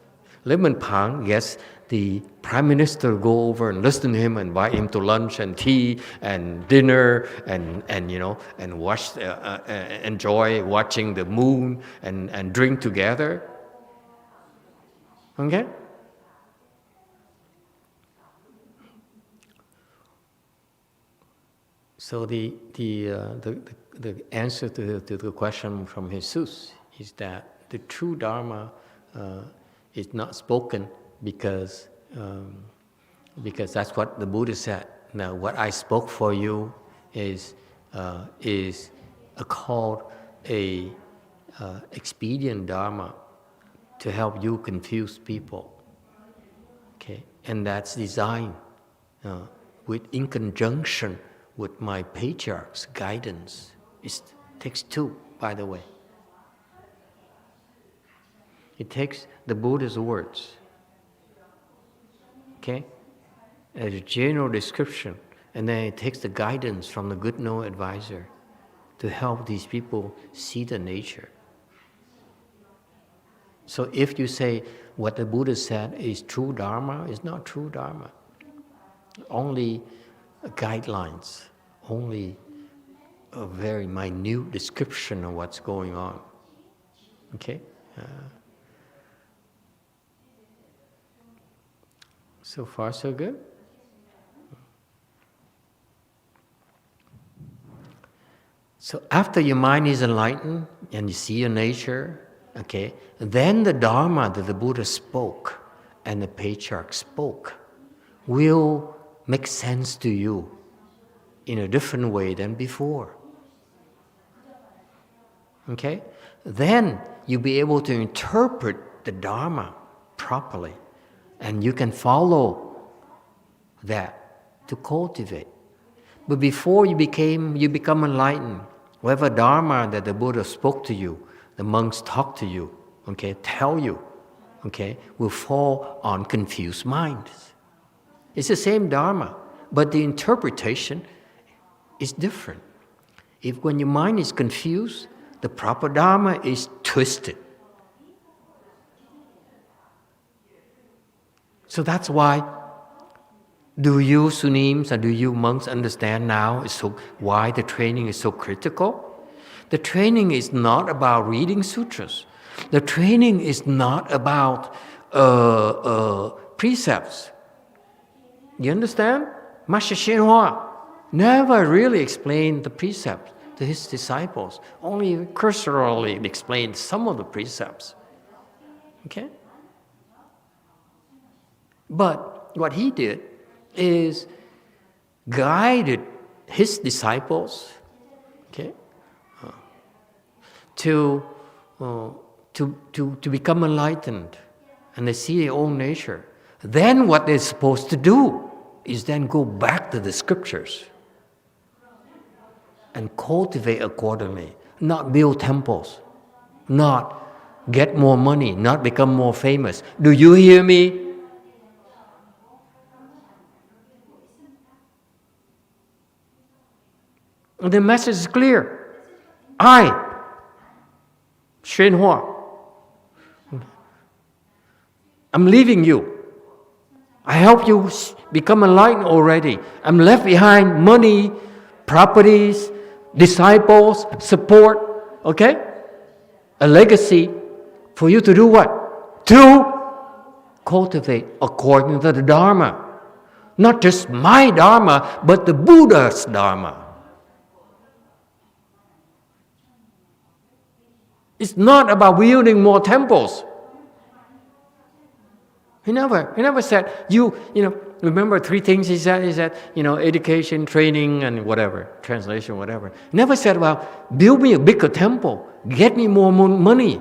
Speaker 1: Layman Páng gets the prime minister go over and listen to him, and invite him to lunch and tea and dinner, and watch, enjoy watching the moon and drink together. Okay. So the answer to the question from Jesus is that the true Dharma is not spoken because that's what the Buddha said. Now, what I spoke for you is called a expedient Dharma to help you confuse people. Okay, and that's designed in conjunction with my patriarch's guidance. It takes two, by the way. It takes the Buddha's words, okay, as a general description, and then it takes the guidance from the good know advisor to help these people see the nature. So if you say what the Buddha said is true Dharma, it's not true Dharma. Only guidelines, only a very minute description of what's going on. Okay? So far, so good? So after your mind is enlightened and you see your nature, okay, then the Dharma that the Buddha spoke and the patriarch spoke will make sense to you in a different way than before. Okay? Then you'll be able to interpret the Dharma properly, and you can follow that to cultivate. But before you become enlightened, whatever Dharma that the Buddha spoke to you, the monks talk to you, okay, tell you, okay, will fall on confused minds. It's the same Dharma, but the interpretation is different. If when your mind is confused, the proper Dharma is twisted. So that's why, do you Sunims and do you monks understand now why the training is so critical? The training is not about reading sutras. The training is not about precepts. You understand? Master Shén Huì never really explained the precepts to his disciples, only cursorily explained some of the precepts. Okay? But what he did is guided his disciples, okay, to become enlightened, and they see their own nature. Then what they're supposed to do is then go back to the scriptures and cultivate accordingly, not build temples, not get more money, not become more famous. Do you hear me? The message is clear. I, Shén Huì, I'm leaving you. I help you become enlightened already. I'm left behind money, properties, disciples, support, okay? A legacy for you to do what? To cultivate according to the Dharma. Not just my Dharma, but the Buddha's Dharma. It's not about building more temples. He never said, remember three things he said? He said, education, training, and whatever, translation, whatever. He never said about, build me a bigger temple, get me more money.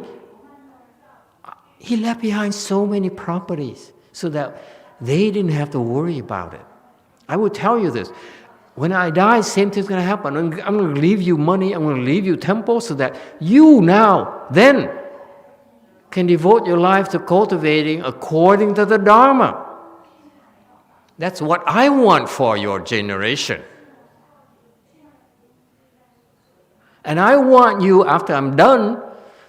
Speaker 1: He left behind so many properties so that they didn't have to worry about it. I will tell you this. When I die, same thing's going to happen. I'm going to leave you money, I'm going to leave you temples so that you now, then, can devote your life to cultivating according to the Dharma. That's what I want for your generation. And I want you, after I'm done,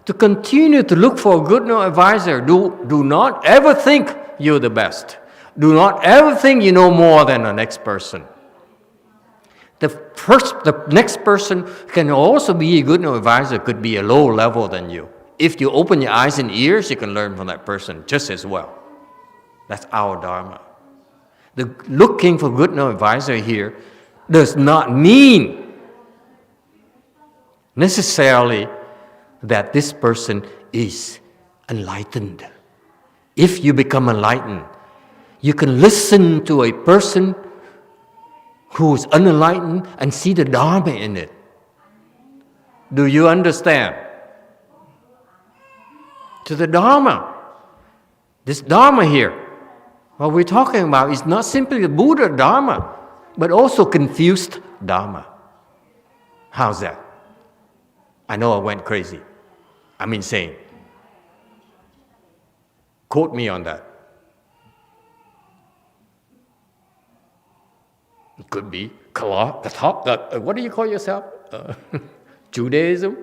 Speaker 1: to continue to look for a good no advisor. Do not ever think you're the best. Do not ever think you know more than the next person. The next person can also be a good advisor, could be a lower level than you. If you open your eyes and ears, you can learn from that person just as well. That's our Dharma. The looking for good advisor here does not mean necessarily that this person is enlightened. If you become enlightened, you can listen to a person who is unenlightened and see the Dharma in it. Do you understand? To the Dharma. This Dharma here, what we're talking about is not simply the Buddha Dharma, but also confused Dharma. How's that? I know I went crazy. I'm insane. Quote me on that. It could be what do you call yourself? Judaism?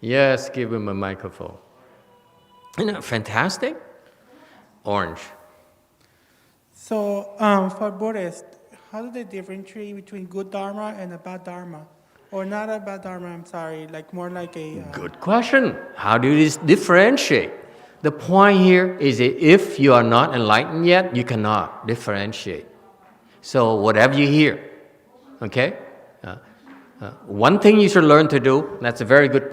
Speaker 1: Yes, give him a microphone. Isn't that fantastic? Orange.
Speaker 9: So for Buddhists, how do they differentiate between good Dharma and a bad Dharma? Or not a bad Dharma, I'm sorry, like more like a...
Speaker 1: Good question. How do you differentiate? The point here is that if you are not enlightened yet, you cannot differentiate. So whatever you hear, okay? One thing you should learn to do, that's a very good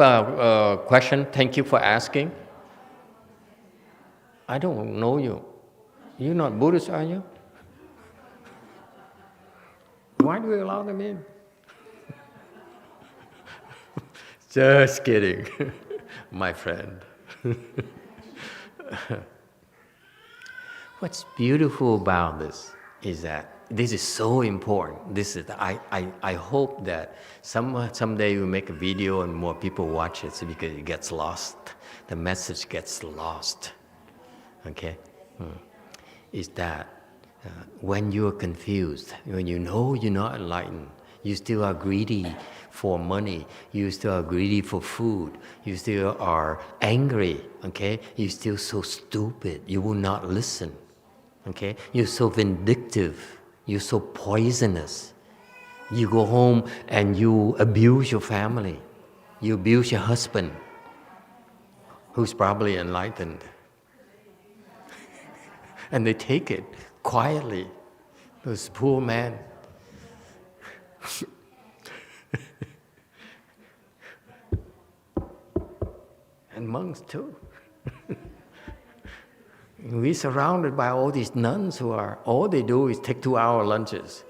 Speaker 1: question. Thank you for asking. I don't know you. You're not Buddhist, are you? Why do we allow them in? Just kidding, my friend. What's beautiful about this is that this is so important. I hope that someday we make a video and more people watch it, because it gets lost. The message gets lost. Okay? Is that when you are confused, when you know you're not enlightened, you still are greedy for money, you still are greedy for food, you still are angry, okay? You're still so stupid, you will not listen, okay? You're so vindictive, you're so poisonous. You go home and you abuse your family, you abuse your husband, who's probably enlightened. And they take it quietly, those poor men. And monks too. We're surrounded by all these nuns who are, all they do is take 2-hour lunches.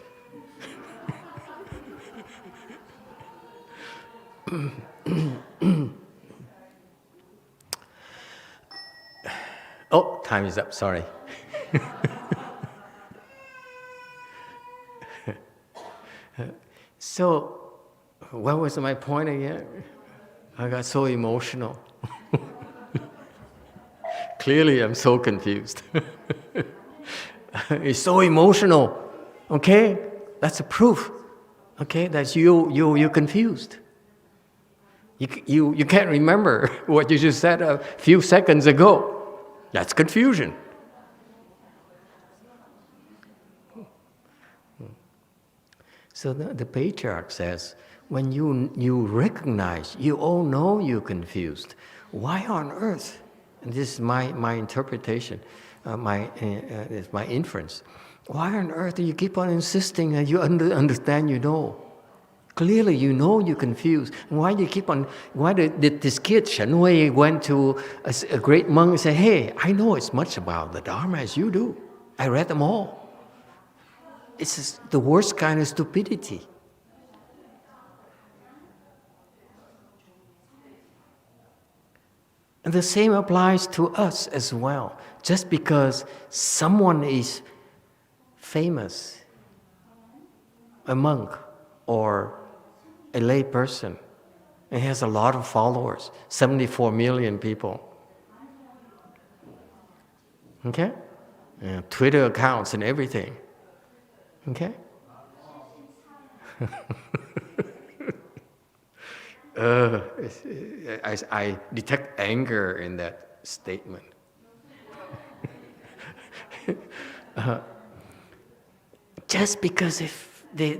Speaker 1: Oh, time is up, sorry. So, what was my point again? I got so emotional. Clearly, I'm so confused. It's so emotional. Okay, that's a proof. Okay, that you're confused. You can't remember what you just said a few seconds ago. That's confusion. So the patriarch says, when you recognize, you all know you're confused. Why on earth? And this is my interpretation, it's my inference. Why on earth do you keep on insisting that you understand you know? Clearly you know you're confused. Why do you keep on, why did this kid, Shén Huì, went to a great monk and said, hey, I know as much about the Dharma as you do. I read them all. It's the worst kind of stupidity. And the same applies to us as well. Just because someone is famous, a monk or a lay person, and has a lot of followers, 74 million people. Okay? Twitter accounts and everything. Okay? I detect anger in that statement. Just because if they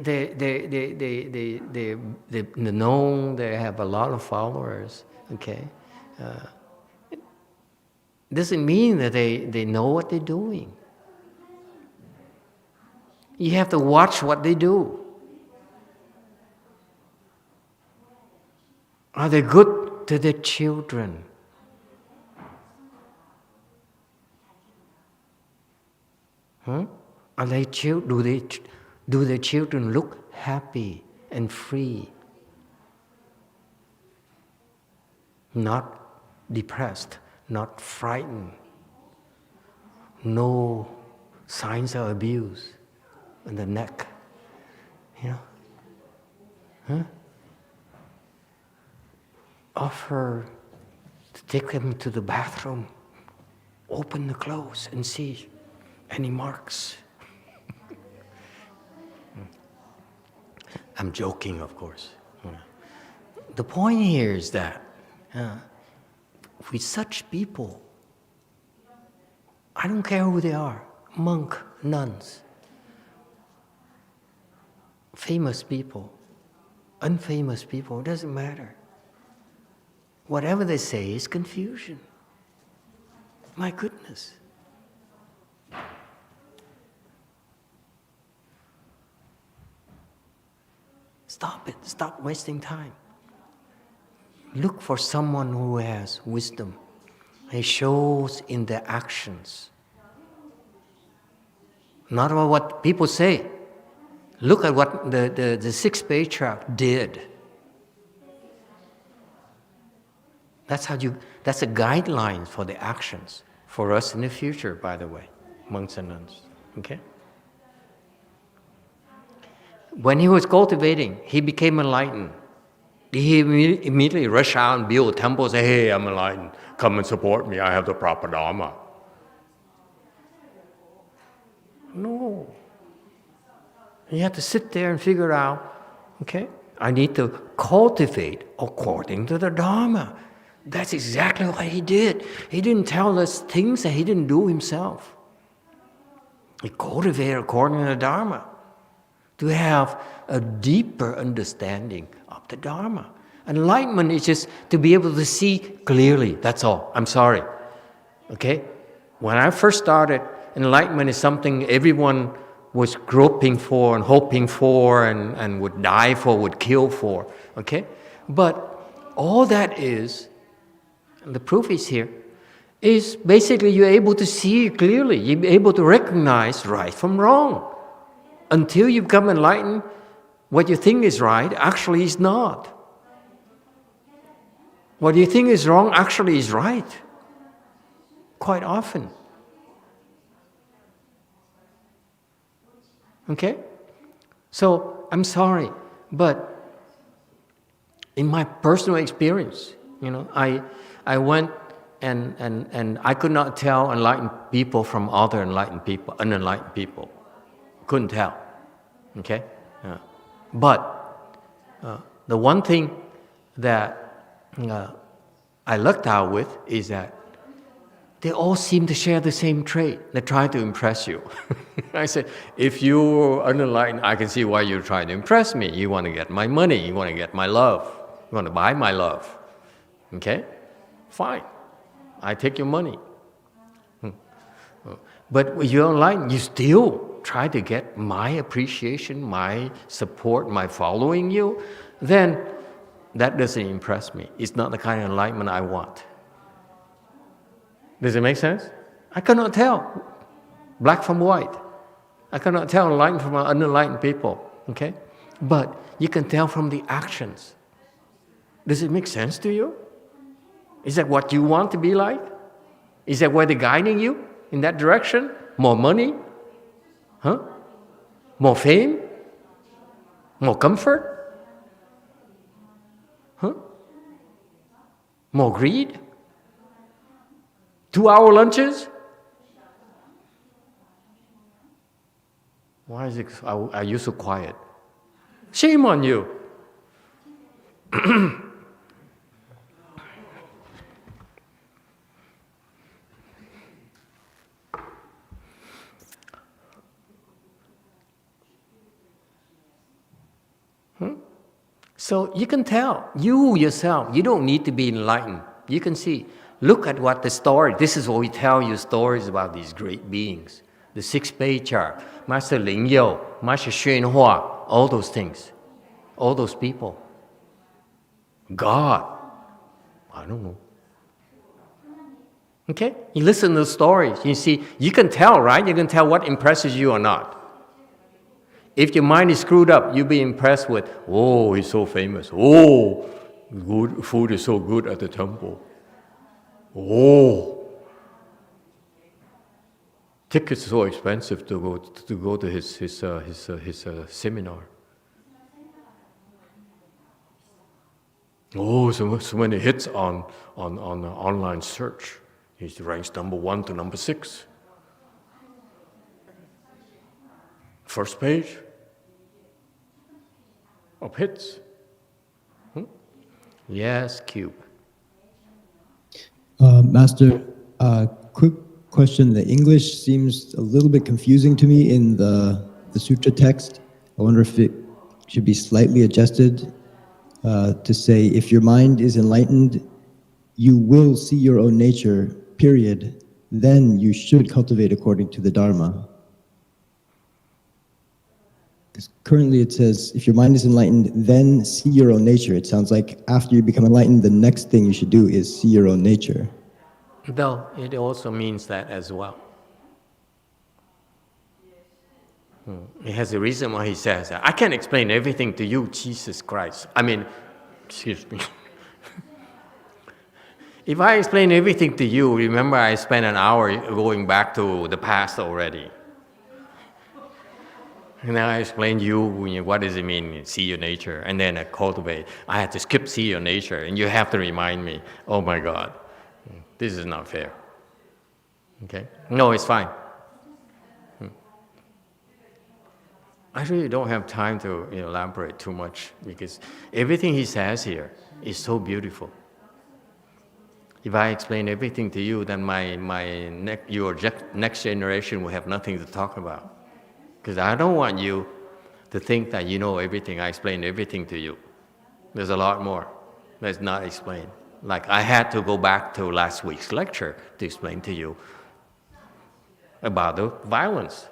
Speaker 1: know they have a lot of followers, okay, doesn't mean that they know what they're doing. You have to watch what they do. Are they good to their children? Are they do their children look happy and free? Not depressed, not frightened. No signs of abuse in the neck. Offer to take them to the bathroom, open the clothes and see any marks. I'm joking, of course. The point here is that with such people, I don't care who they are, monk, nuns, famous people, unfamous people, it doesn't matter. Whatever they say is confusion. My goodness. Stop it. Stop wasting time. Look for someone who has wisdom. It shows in their actions. Not about what people say. Look at what the 6th Patriarch did. That's a guideline for the actions for us in the future, by the way, monks and nuns. Okay? When he was cultivating, he became enlightened. He immediately rushed out and built a temple and said, hey, I'm enlightened. Come and support me. I have the proper Dharma. No. You have to sit there and figure out, okay, I need to cultivate according to the Dharma. That's exactly what he did. He didn't tell us things that he didn't do himself. He cultivated according to the Dharma to have a deeper understanding of the Dharma. Enlightenment is just to be able to see clearly. That's all. I'm sorry. Okay? When I first started, enlightenment is something everyone was groping for and hoping for and would die for, would kill for. Okay? But all that is, and the proof is here, is basically you're able to see clearly. You're able to recognize right from wrong. Until you become enlightened, what you think is right actually is not. What you think is wrong actually is right. Quite often. Okay? So, I'm sorry, but in my personal experience, I went and I could not tell enlightened people from other enlightened people, unenlightened people. Couldn't tell. Okay? But the one thing that I lucked out with is that they all seem to share the same trait. They try to impress you. I said, if you're unenlightened, I can see why you're trying to impress me. You want to get my money. You want to get my love. You want to buy my love. Okay? Fine. I take your money. But when you're enlightened, you still try to get my appreciation, my support, my following you, then that doesn't impress me. It's not the kind of enlightenment I want. Does it make sense? I cannot tell black from white. I cannot tell enlightened from unenlightened people. Okay? But you can tell from the actions. Does it make sense to you? Is that what you want to be like? Is that where they're guiding you? In that direction? More money? Huh? More fame? More comfort? Huh? More greed? 2-hour lunches? Why are you so quiet? Shame on you. So you can tell, you yourself, you don't need to be enlightened. You can see, look at what the story, this is what we tell you stories about these great beings. The 6th Patriarch, Master Ling Yo, Master Shén Huì, all those things, all those people. God, I don't know. Okay, you listen to the stories, you see, you can tell, right? You can tell what impresses you or not. If your mind is screwed up, you'll be impressed with, oh, he's so famous. Oh, good food is so good at the temple. Oh, tickets are so expensive to go to his seminar. Oh, so many hits on online search. He ranks number 1 to number 6. First page of hits. Yes, Cube.
Speaker 10: Master, quick question. The English seems a little bit confusing to me in the Sutra text. I wonder if it should be slightly adjusted to say, if your mind is enlightened, you will see your own nature, period. Then you should cultivate according to the Dharma. Because currently it says, if your mind is enlightened, then see your own nature. It sounds like after you become enlightened, the next thing you should do is see your own nature.
Speaker 1: Though it also means that as well. It has a reason why he says that. I can't explain everything to you, Jesus Christ. I mean, excuse me. If I explain everything to you, remember I spent an hour going back to the past already. And then I explained to you, what does it mean, see your nature, and then I cultivate. I had to skip see your nature, and you have to remind me, oh my God, this is not fair. Okay? No, it's fine. I really don't have time to elaborate too much, because everything he says here is so beautiful. If I explain everything to you, then your next generation will have nothing to talk about. Because I don't want you to think that you know everything. I explained everything to you. There's a lot more that's not explained. Like I had to go back to last week's lecture to explain to you about the violence.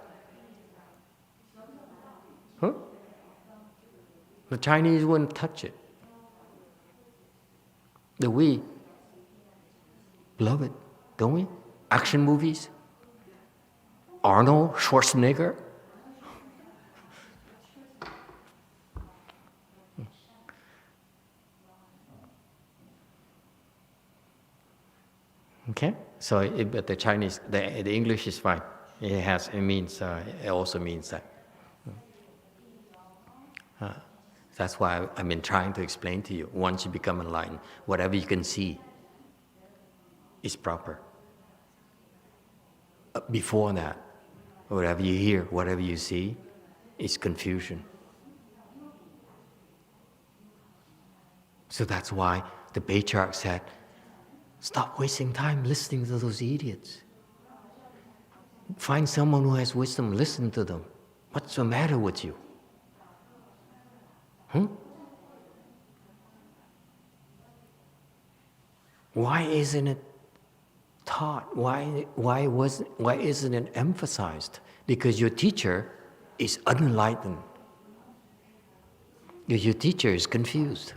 Speaker 1: Huh? The Chinese wouldn't touch it. We love it, don't we? Action movies. Arnold Schwarzenegger. Okay, so but the Chinese, the English is fine. It also means that. That's why I've been trying to explain to you. Once you become enlightened, whatever you can see is proper. Before that, whatever you hear, whatever you see, is confusion. So that's why the Patriarch said, stop wasting time listening to those idiots. Find someone who has wisdom, listen to them. What's the matter with you? Why isn't it taught? Why isn't it emphasized? Because your teacher is unenlightened. Your teacher is confused.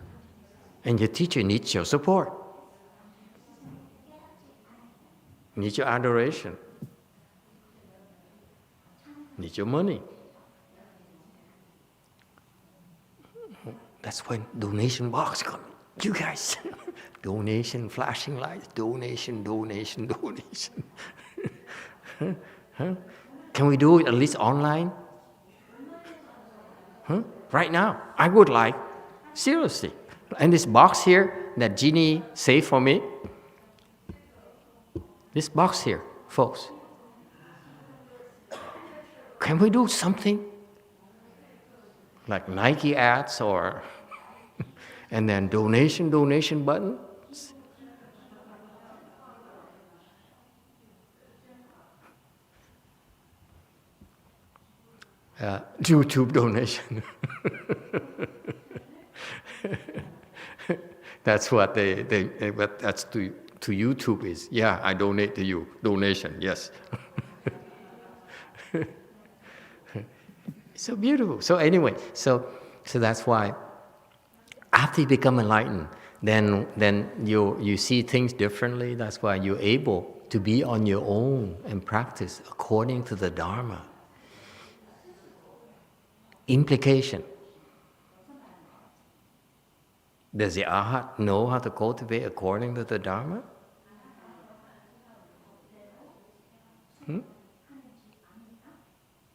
Speaker 1: And your teacher needs your support. Needs your adoration. Needs your money. That's when donation box comes. You guys, donation, flashing lights, donation. Huh? Can we do it at least online? Right now, I would like, seriously. And this box here that Jeannie saved for me, this box here, folks, can we do something? Like Nike ads or, and then donation buttons? YouTube donation. That's what but that's to YouTube is, yeah, I donate to you. Donation, yes. So beautiful. So anyway, so that's why after you become enlightened, then you see things differently. That's why you're able to be on your own and practice according to the Dharma. Implication. Does the Arhat know how to cultivate according to the Dharma?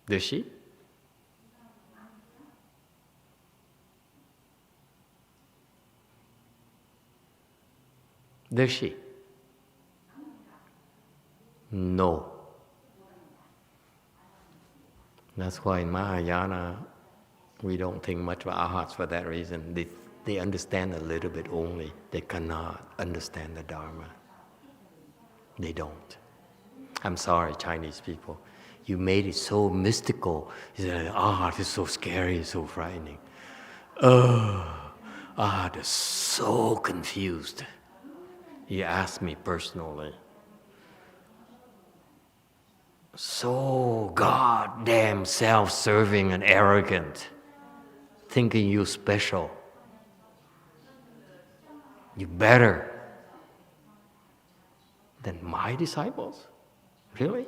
Speaker 1: Does she? Does she? No. That's why in Mahayana we don't think much about Arhats for that reason. They understand a little bit only. They cannot understand the Dharma. They don't. I'm sorry, Chinese people. You made it so mystical. You said, Arhat is so scary, so frightening. Arhat is so confused. He asked me personally. So goddamn self-serving and arrogant, thinking you special. You better than my disciples? Really?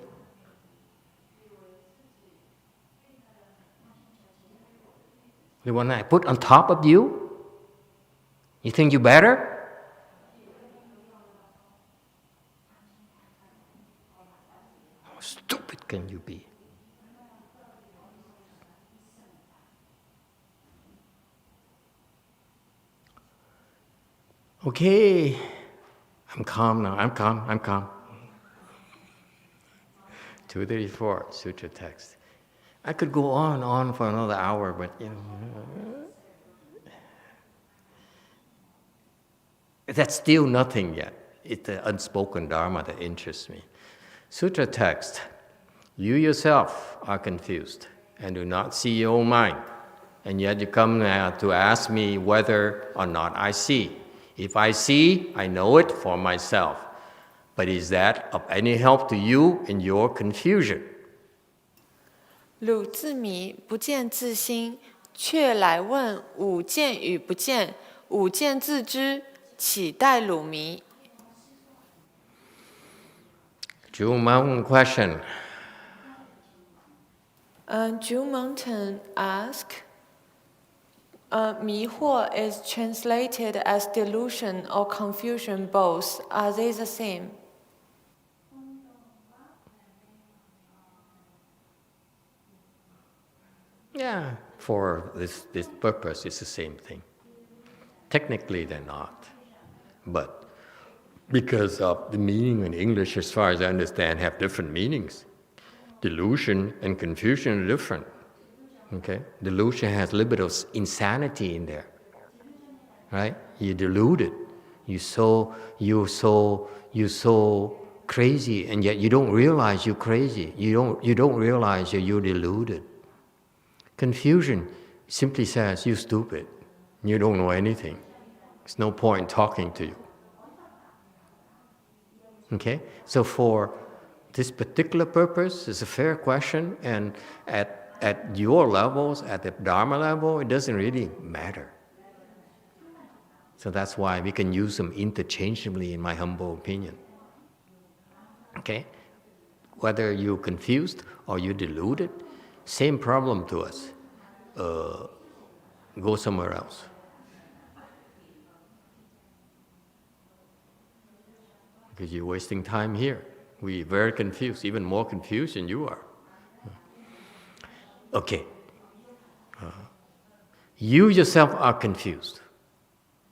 Speaker 1: The one I put on top of you? You think you better? How stupid can you be? Okay, I'm calm now. I'm calm. 234, Sutra Text. I could go on for another hour, but that's still nothing yet. It's the unspoken Dharma that interests me. Sutra Text. You yourself are confused and do not see your own mind. And yet you come now to ask me whether or not I see. If I see, I know it for myself. But is that of any help to you in your confusion?
Speaker 8: 汝自迷，不见自心，却来问吾见与不见，吾见自知，岂待汝迷？
Speaker 1: Jewel Mountain question.
Speaker 8: Jewel Mountain asked, 迷惑 is translated as delusion or confusion both. Are they the same?
Speaker 1: Yeah, for this purpose, it's the same thing. Technically, they're not. But because of the meaning in English, as far as I understand, have different meanings. Delusion and confusion are different. Okay? Delusion has a little bit of insanity in there. Right? You're deluded. You're so crazy, and yet you don't realize you're crazy. You don't realize you're deluded. Confusion simply says you're stupid. You don't know anything. There's no point talking to you. Okay? So for this particular purpose, it's a fair question, and at your levels, at the Dharma level, it doesn't really matter. So that's why we can use them interchangeably, in my humble opinion. Okay? Whether you're confused or you're deluded, same problem to us. Go somewhere else. Because you're wasting time here. We're very confused, even more confused than you are. Okay. You yourself are confused.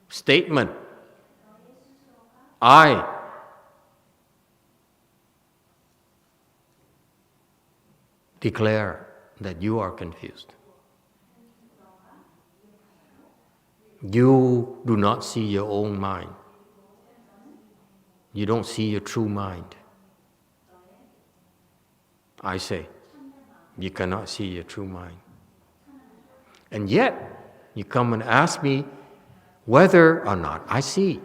Speaker 1: Statement. I declare that you are confused. You do not see your own mind. You don't see your true mind. I say, you cannot see your true mind. And yet, you come and ask me whether or not I see.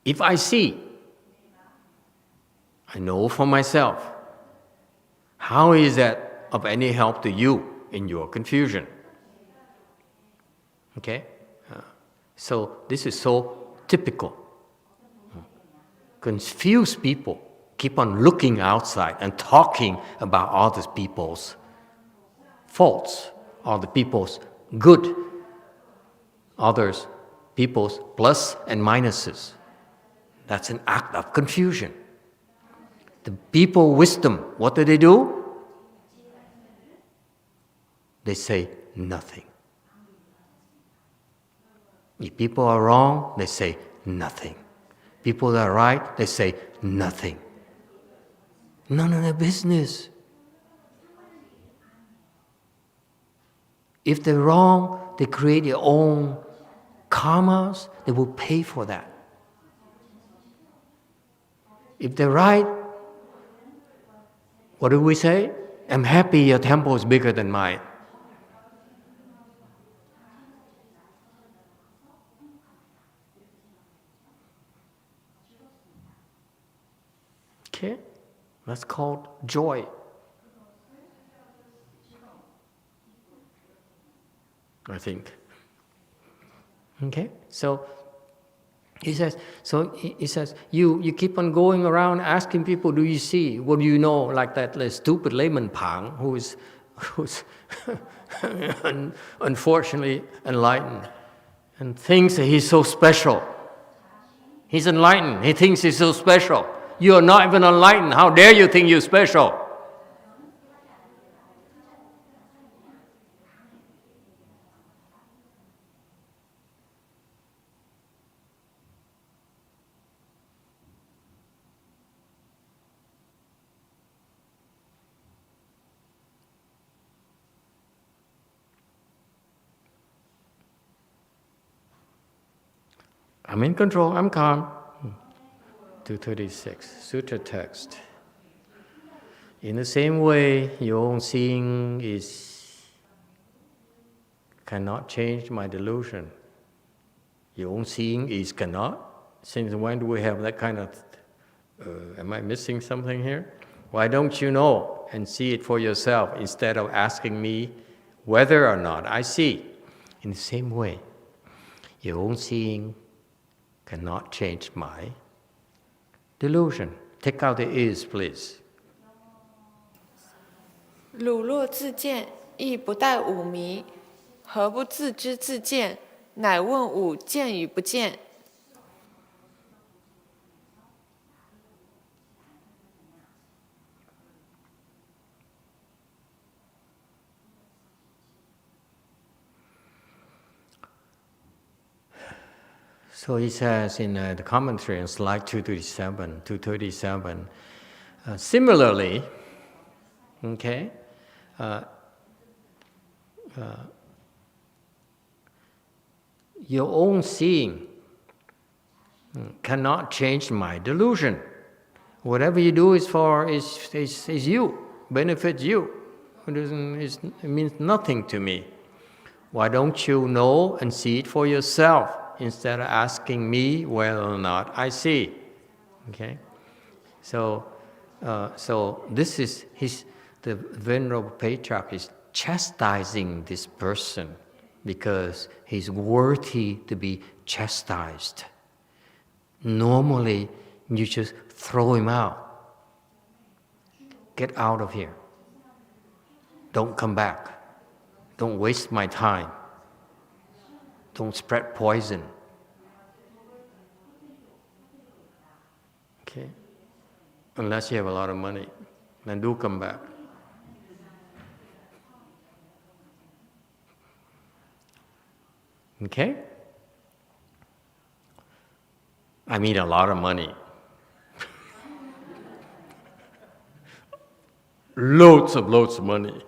Speaker 1: If I see, I know for myself. How is that of any help to you in your confusion? Okay? So this is so typical. Confused people keep on looking outside and talking about other people's faults, other people's good, others people's plus and minuses. That's an act of confusion. The people wisdom, what do? They say nothing. If people are wrong, they say nothing. People that are right, they say nothing. None of their business. If they're wrong, they create their own karmas, they will pay for that. If they're right, what do we say? I'm happy your temple is bigger than mine. Okay, that's called joy. I think. Okay, so he says, you keep on going around asking people, do you see? What do you know? Like that stupid layman Páng, who's unfortunately enlightened and thinks that he's so special. He's enlightened. He thinks he's so special. You are not even enlightened. How dare you think you're special? I'm in control, I'm calm. 236, Sutra Text. In the same way, your own seeing cannot change my delusion. Your own seeing is cannot. Since when do we have that kind of, am I missing something here? Why don't you know and see it for yourself instead of asking me whether or not I see? In the same way, your own seeing cannot change my delusion. Take out the is, please.
Speaker 8: 汝若自见，亦不待吾迷，何不自知自见？乃问吾见与不见？
Speaker 1: So he says in the commentary on slide 237, similarly, okay, your own seeing cannot change my delusion. Whatever you do is you, benefits you. It means nothing to me. Why don't you know and see it for yourself instead of asking me whether or not I see? Okay, so this is the Venerable Patriarch is chastising this person because he's worthy to be chastised. Normally, you just throw him out. Get out of here. Don't come back. Don't waste my time. Don't spread poison. Okay? Unless you have a lot of money, then do come back. Okay? I mean a lot of money. Loads of money.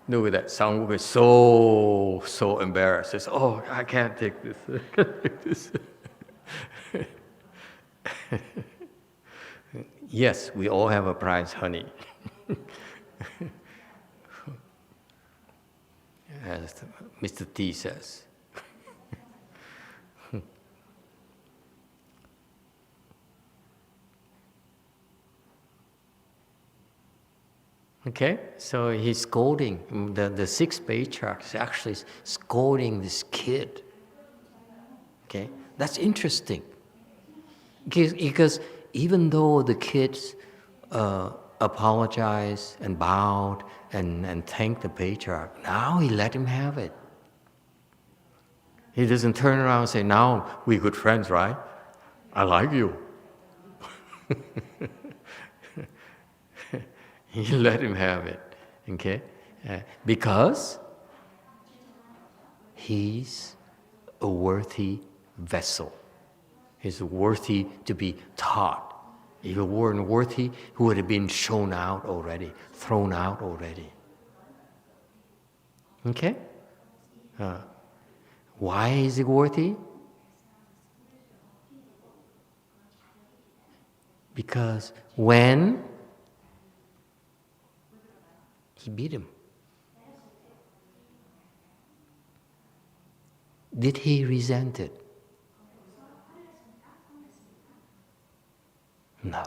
Speaker 1: Look at that. Sangwoo is so embarrassed. Says, oh, I can't take this. Yes, we all have a prize, honey. As Mr. T says. Okay, so he's scolding. The 6th Patriarch is actually scolding this kid. Okay, that's interesting. Because even though the kids apologized and bowed and thanked the Patriarch, now he let him have it. He doesn't turn around and say, now we're good friends, right? I like you. He let him have it, okay? Because he's a worthy vessel. He's worthy to be taught. If he weren't worthy, he would have been thrown out already. Okay? Why is he worthy? Because when he beat him, did he resent it? No.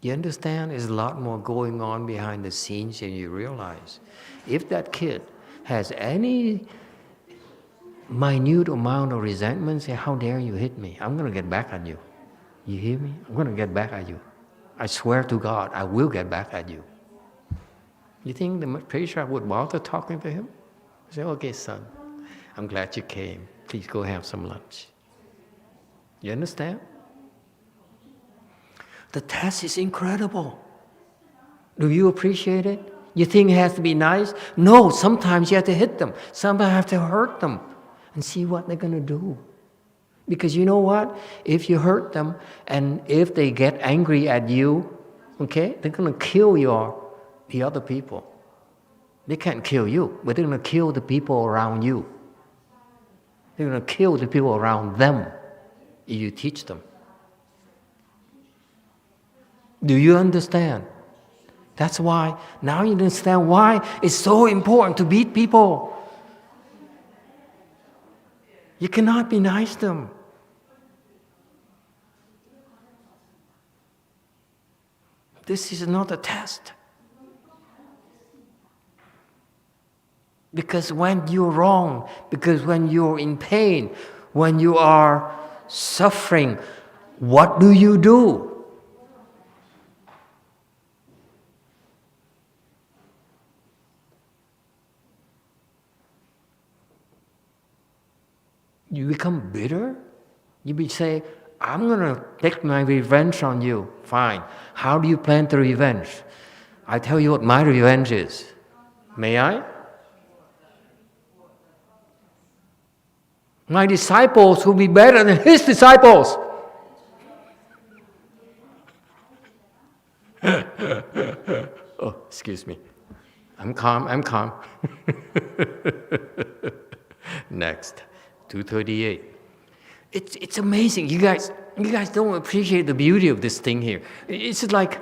Speaker 1: You understand? There's a lot more going on behind the scenes than you realize. If that kid has any minute amount of resentment, say, how dare you hit me? I'm going to get back at you. You hear me? I'm going to get back at you. I swear to God, I will get back at you. You think the Patriarch would bother talking to him? Say, okay, son, I'm glad you came. Please go have some lunch. You understand? The test is incredible. Do you appreciate it? You think it has to be nice? No, sometimes you have to hit them. Sometimes you have to hurt them and see what they're going to do. Because you know what? If you hurt them and if they get angry at you, okay, they're going to kill the other people. They can't kill you, but they're going to kill the people around you. They're going to kill the people around them if you teach them. Do you understand? That's why, now you understand why it's so important to beat people. You cannot be nice to them. This is not a test. Because when you're wrong, because when you're in pain, when you are suffering, what do? You become bitter? You say, I'm going to take my revenge on you. Fine. How do you plan to revenge? I tell you what my revenge is. May I? My disciples will be better than his disciples. Oh, excuse me. I'm calm. Next. 238. It's amazing. You guys don't appreciate the beauty of this thing here. It's like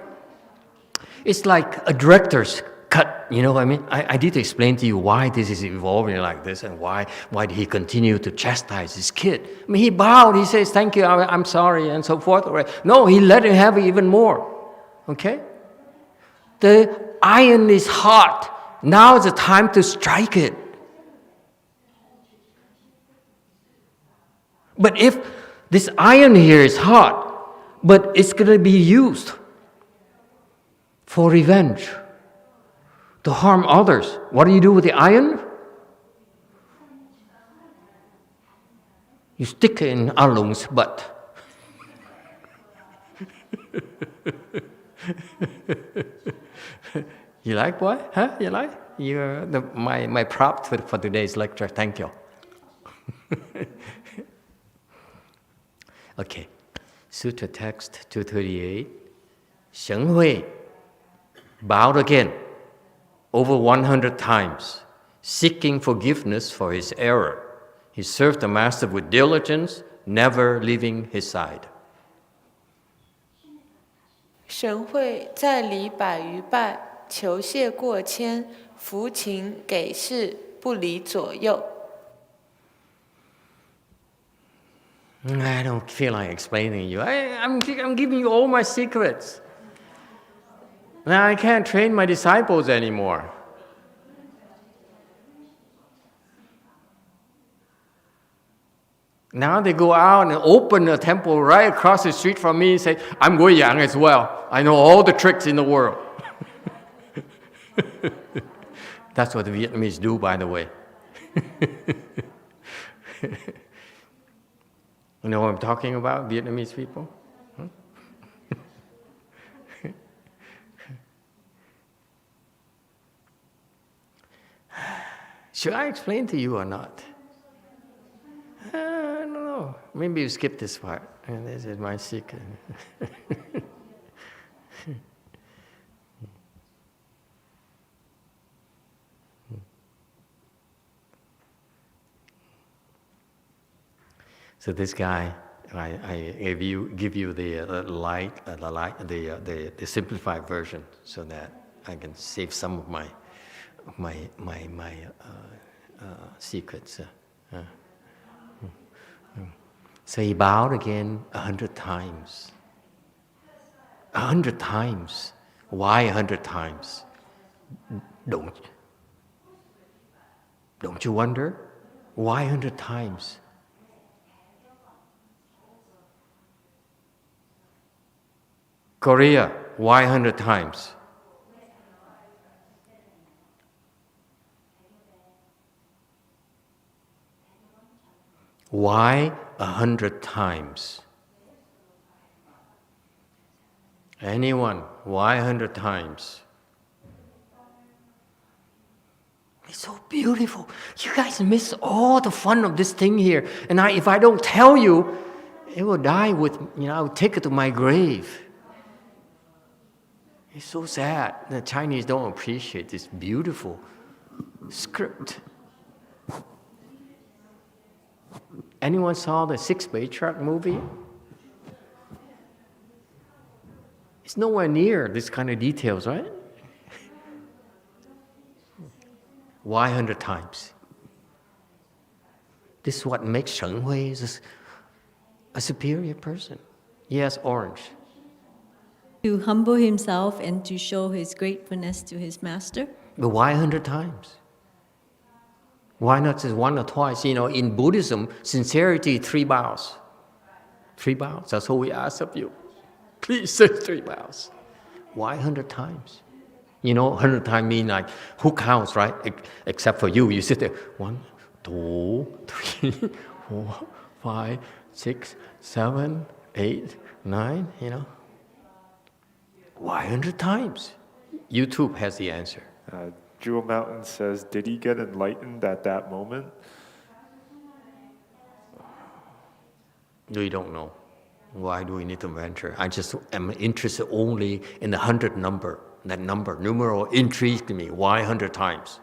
Speaker 1: a director's cut. You know what I mean? I did explain to you why this is evolving like this and why did he continue to chastise his kid. I mean, he bowed. He says, "Thank you. I'm sorry," and so forth. No, he let him have it even more. Okay? The iron is hot. Now is the time to strike it. But if this iron here is hot, but it's going to be used for revenge, to harm others, what do you do with the iron? You stick it in Alung's butt. You like, boy? Huh? You like? You're my prop for today's lecture. Thank you. Okay, Sutra Text 238. Shén Huì bowed again over 100 times, seeking forgiveness for his error. He served the master with diligence, never leaving his side.
Speaker 8: 神会在礼百余拜，求谢过谦，扶勤给事，不离左右。
Speaker 1: I don't feel like explaining you. I'm giving you all my secrets. Now I can't train my disciples anymore. Now they go out and open a temple right across the street from me and say, I'm Weiyang as well. I know all the tricks in the world. That's what the Vietnamese do, by the way. You know what I'm talking about, Vietnamese people? Huh? Should I explain to you or not? I don't know. Maybe you skip this part. This is my secret. So this guy, I give you the simplified version, so that I can save some of my secrets. So he bowed again 100 times. 100 times. Why 100 times? Don't you wonder? Why 100 times? Korea, why 100 times? Why 100 times? Anyone? Why 100 times? It's so beautiful. You guys miss all the fun of this thing here. And if I don't tell you, it will die with, I'll take it to my grave. It's so sad. The Chinese don't appreciate this beautiful script. Anyone saw the 6th Patriarch movie? It's nowhere near this kind of details, right? Why 100 times? This is what makes Shén Huì a superior person. Yes, orange.
Speaker 7: To humble himself and to show his gratefulness to his master.
Speaker 1: But why 100 times? Why not just one or twice? In Buddhism, sincerity, 3 bows. 3 bows, that's all we ask of you. Please say 3 bows. Why 100 times? 100 times mean like, who counts, right? Except for you. You sit there, 1, 2, 3, 4, 5, 6, 7, 8, 9, Why 100 times? YouTube has the answer.
Speaker 2: Jewel Mountain says, did he get enlightened at that moment?
Speaker 1: We don't know. Why do we need to venture? I just am interested only in the 100 number. That number, numeral, intrigued me. Why 100 times?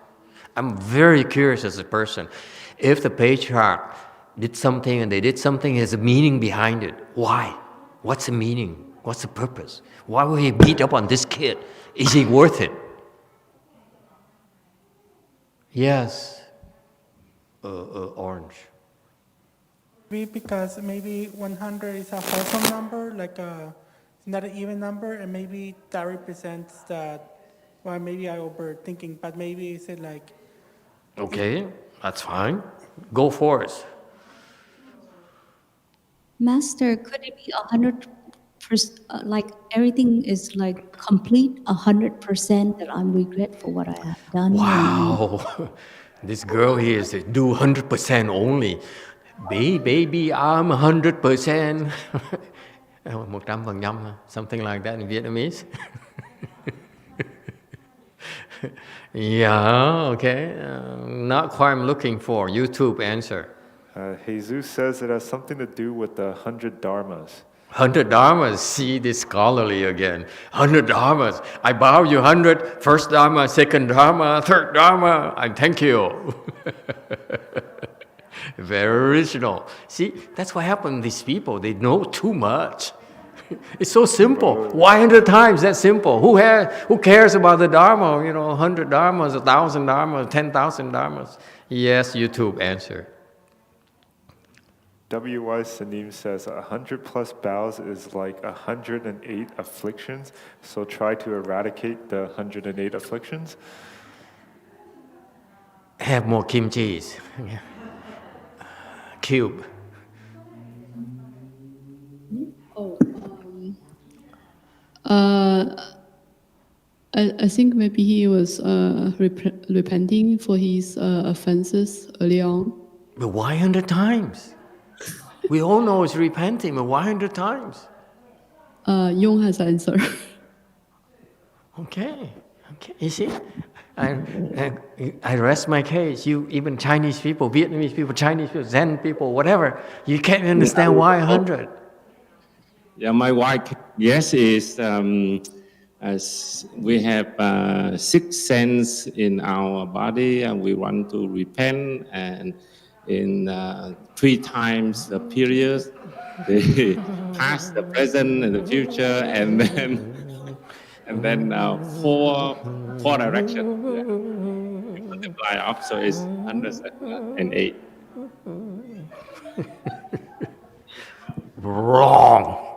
Speaker 1: I'm very curious as a person. If the patriarch did something and they did something, there's a meaning behind it. Why? What's the meaning? What's the purpose? Why would he beat up on this kid? Is he worth it? Yes. Orange.
Speaker 9: Maybe because maybe 100 is a wholesome number, like it's not an even number, and maybe that represents that. Well, maybe I overthinking, but maybe is it like?
Speaker 1: Okay, that's fine. Go for it.
Speaker 4: Master, could it be 100%? Like everything is like complete 100% that I'm regretful what I have done.
Speaker 1: Wow, this girl here is do 100% only. Baby, I'm 100%. 100%, something like that in Vietnamese. Yeah, okay. Not quite I'm looking for. YouTube answer.
Speaker 2: Jesus says it has something to do with the 100 dharmas.
Speaker 1: 100 dharmas, see this scholarly again. 100 dharmas. I bow you 100, first dharma, second dharma, third dharma. I thank you. Very original. See, that's what happened to these people. They know too much. It's so simple. Why 100 times? That's simple. Who cares about the Dharma? 100 Dharmas, 1,000 Dharmas, 10,000 Dharmas. Yes, YouTube answer.
Speaker 2: W.Y. Sunim says 100 plus bows is like 108 afflictions, so try to eradicate the 108 afflictions.
Speaker 1: Have more kimchis. Cube.
Speaker 11: I think maybe he was repenting for his offenses early on.
Speaker 1: But why 100 times? We all know it's repenting, but why 100 times?
Speaker 11: Yong has answer.
Speaker 1: Okay. You see, I rest my case. You, even Chinese people, Vietnamese people, Chinese people, Zen people, whatever, you can't understand why 100.
Speaker 12: Yeah, my wife, yes, is as we have 6 senses in our body, and we want to repent, and in 3 times the period, the past, the present, and the future, and then 4 directions. Yeah. We multiply up, so it's 108.
Speaker 1: Wrong.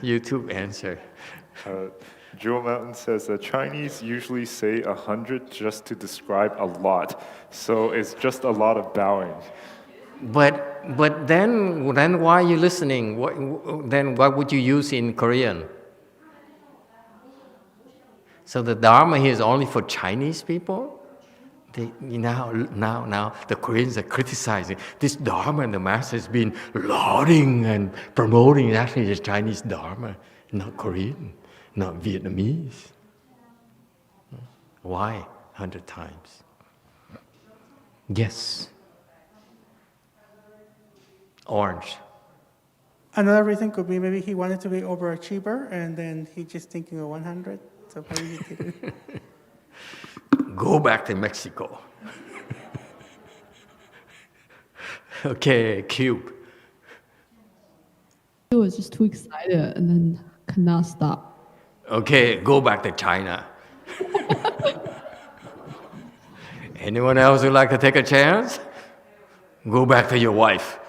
Speaker 1: YouTube answer.
Speaker 2: Jewel Mountain says the Chinese usually say 100 just to describe a lot, so it's just a lot of bowing.
Speaker 1: But then why are you listening? Then what would you use in Korean? So the Dharma here is only for Chinese people? Now the Koreans are criticizing this Dharma, and the master has been lauding and promoting actually the Chinese Dharma, not Korean, not Vietnamese. Why 100 times? Yes. Orange.
Speaker 9: Another reason could be maybe he wanted to be overachiever, and then he just thinking of 100. So maybe he did it.
Speaker 1: Go back to Mexico. Okay, Cube.
Speaker 11: He was just too excited and then cannot stop.
Speaker 1: Okay, go back to China. Anyone else would like to take a chance? Go back to your wife.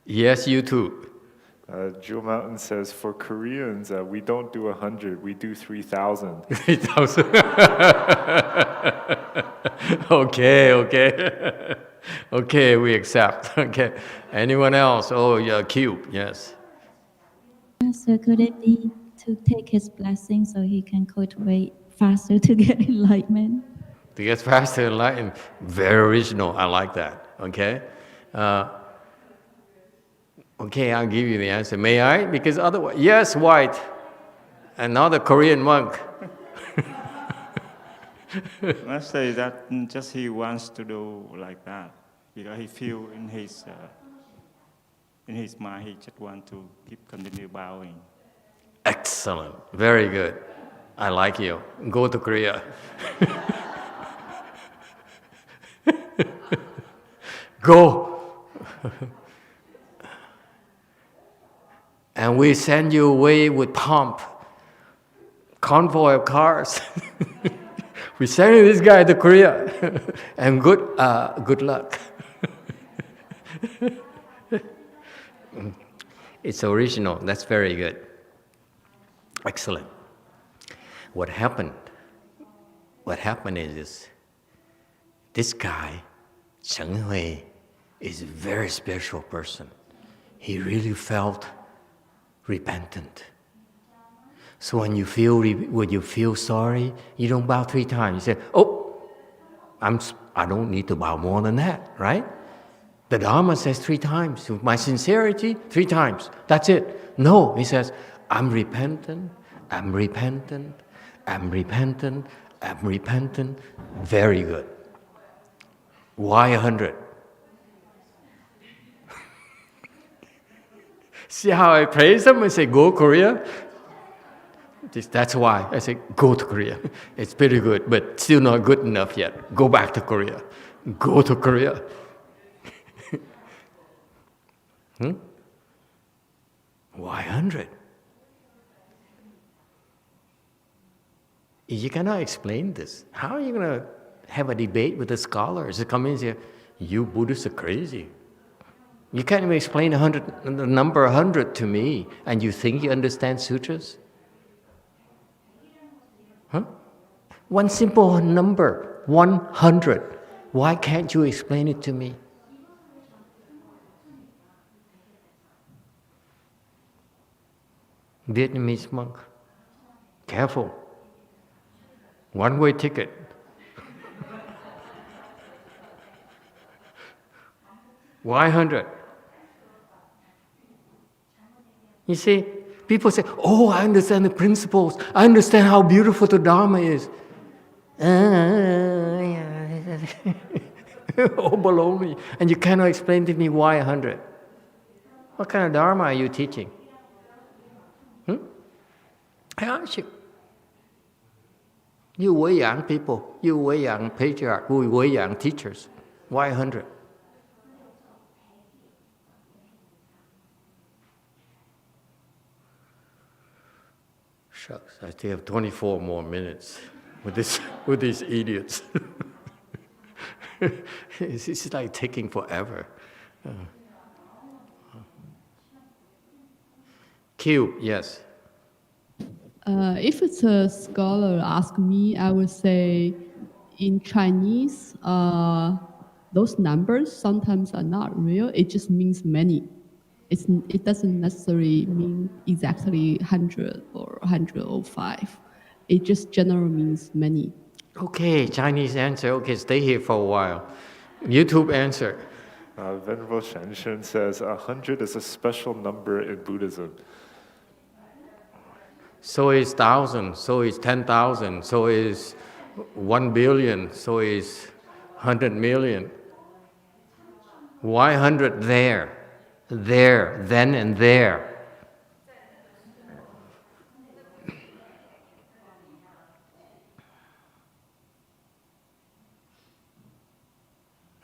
Speaker 1: Yes, you too.
Speaker 2: Jewel Mountain says, for Koreans, we don't do 100, we do 3,000.
Speaker 1: 3,000. Okay. Okay, we accept. Okay. Anyone else? Oh, yeah, Cube, yes.
Speaker 4: So could it be to take his blessing so he can cultivate faster to get enlightenment?
Speaker 1: To get faster enlightened. Very original. I like that. Okay. Okay, I'll give you the answer. May I? Because otherwise, yes, white. Another Korean monk.
Speaker 13: Let's say that just he wants to do like that because he feel in his mind he just want to continue bowing.
Speaker 1: Excellent. Very good. I like you. Go to Korea. Go. And we send you away with pomp, convoy of cars. We sending this guy to Korea, and good luck. It's original. That's very good. Excellent. What happened is this guy, Shén Huì, is a very special person. He really felt repentant. So when you feel sorry, you don't bow 3 times. You say, "Oh, I don't need to bow more than that," right? The Dharma says 3 times. With my sincerity, 3 times. That's it. No, he says, I'm repentant, I'm repentant, I'm repentant, I'm repentant. Very good. Why 100? See how I praise him and say, go Korea? That's why I say go to Korea. It's pretty good, but still not good enough yet. Go back to Korea. Go to Korea. Why 100? You cannot explain this. How are you going to have a debate with the scholars who come in and say, you Buddhists are crazy. You can't even explain the number 100 to me, and you think you understand sutras? Huh? One simple number, 100. Why can't you explain it to me? Vietnamese monk, careful. One-way ticket. Why 100? You see, people say, oh, I understand the principles. I understand how beautiful the Dharma is. Oh, baloney. And you cannot explain to me why 100. What kind of Dharma are you teaching? I ask you. You Weiyang people, you Weiyang patriarch, you Weiyang teachers, why 100? Shucks, I still have 24 more minutes with these idiots. It's like taking forever. Q, yes.
Speaker 11: If it's a scholar ask me, I would say in Chinese, those numbers sometimes are not real. It just means many. It doesn't necessarily mean exactly 100 or 105. It just generally means many.
Speaker 1: Okay, Chinese answer. Okay, stay here for a while. YouTube answer.
Speaker 2: Venerable Shen says 100 is a special number in Buddhism.
Speaker 1: So is 1,000, so is 10,000, so is 1 billion, so is 100 million. Why 100 there? There, then and there.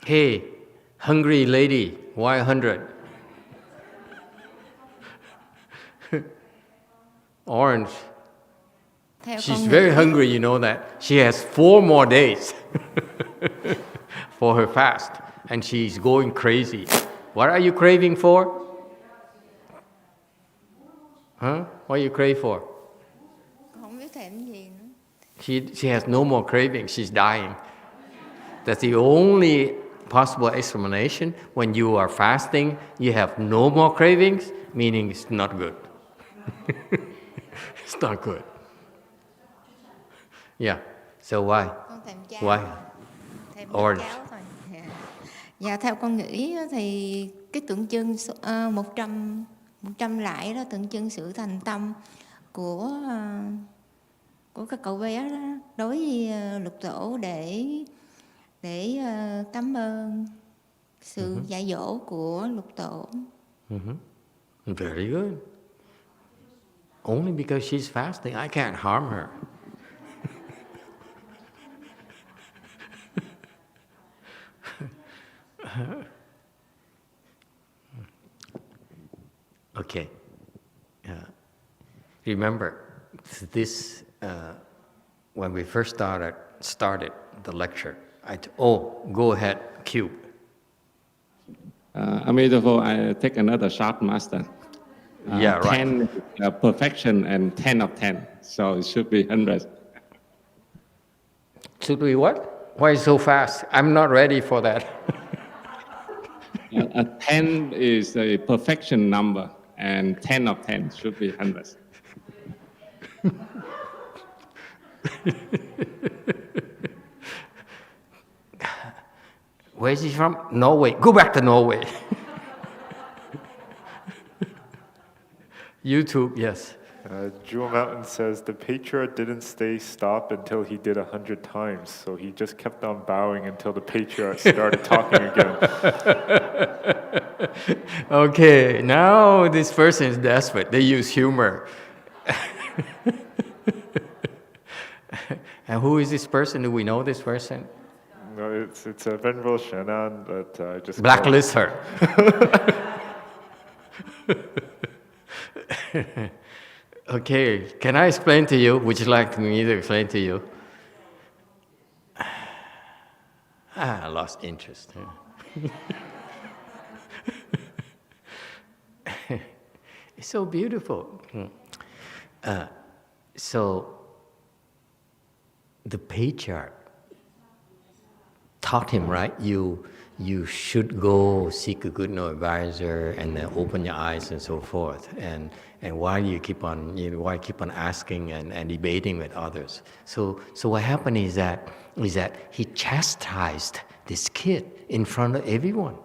Speaker 1: Hey, hungry lady, why 100? Orange. She's very hungry, you know that. She has 4 more days for her fast, and she's going crazy. What are you craving for? Huh? What are you craving for? She has no more craving. She's dying. That's the only possible explanation. When you are fasting, you have no more cravings, meaning it's not good. It's not good. Yeah. So why? Why? Orange.
Speaker 14: Dạ, theo con nghĩ thì cái tượng trưng 100 lại đó tượng trưng sự thành tâm của các cậu bé đó đối với lục tổ để cảm ơn sự dạy dỗ của lục tổ.
Speaker 1: Very good. Only because she's fasting, I can't harm her. Okay. Remember, this when we first started the lecture, go ahead, Q.
Speaker 12: Emitofuo, I take another shot, Master.
Speaker 1: Yeah, right.
Speaker 12: 10 perfection and 10 of 10, so it should be 100.
Speaker 1: Should we what? Why so fast? I'm not ready for that.
Speaker 12: 10 is a perfection number, and 10 of 10 should be 100.
Speaker 1: Where is he from? Norway. Go back to Norway. YouTube, yes.
Speaker 2: Jewel Mountain says the patriarch didn't stop until he did 100 times, so he just kept on bowing until the patriarch started talking again.
Speaker 1: Okay, now this person is desperate. They use humor. And who is this person? Do we know this person?
Speaker 2: No, it's a Venerable Shenan, but I just
Speaker 1: blacklist her. Okay, can I explain to you? Would you like me to explain to you? I lost interest. It's so beautiful. So the patriarch taught him, right? You should go seek a good advisor and then open your eyes and so forth. And why you keep on asking and debating with others? So what happened is that he chastised this kid in front of everyone.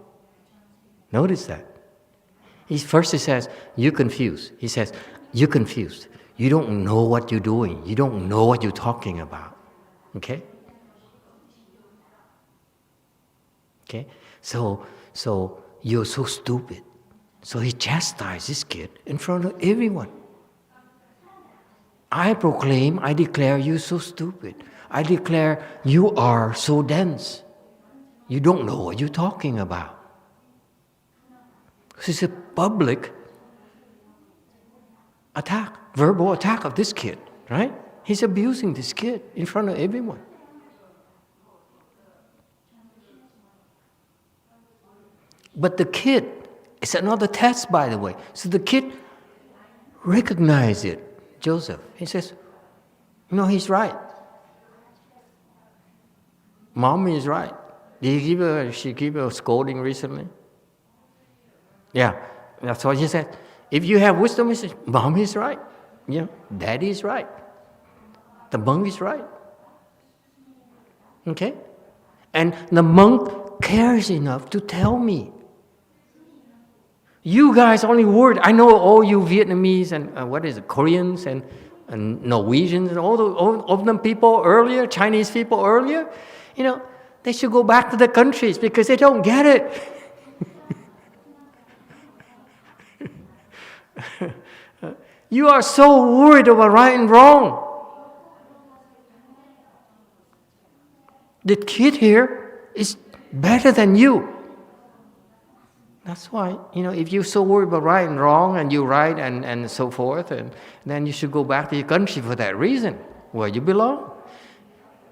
Speaker 1: Notice that. First he says, "You're confused." He says, "You're confused. You don't know what you're doing. You don't know what you're talking about." Okay? Okay? So you're so stupid. So he chastised this kid in front of everyone. I declare you so stupid. I declare you are so dense. You don't know what you're talking about. This is a public attack, verbal attack of this kid, right? He's abusing this kid in front of everyone. But the kid, it's another test, by the way. So the kid recognized it, Joseph. He says, "No, he's right. Mommy is right. Did she give a scolding recently?" Yeah, that's what he said. If you have wisdom, he says, "Mom is right. Yeah, Daddy is right. The monk is right." Okay? And the monk cares enough to tell me. You guys only worried. I know all you Vietnamese and Koreans and Norwegians and all of them people earlier, Chinese people earlier, they should go back to their countries because they don't get it. You are so worried about right and wrong. The kid here is better than you. That's why, if you're so worried about right and wrong and you're right and so forth, and then you should go back to your country for that reason, where you belong.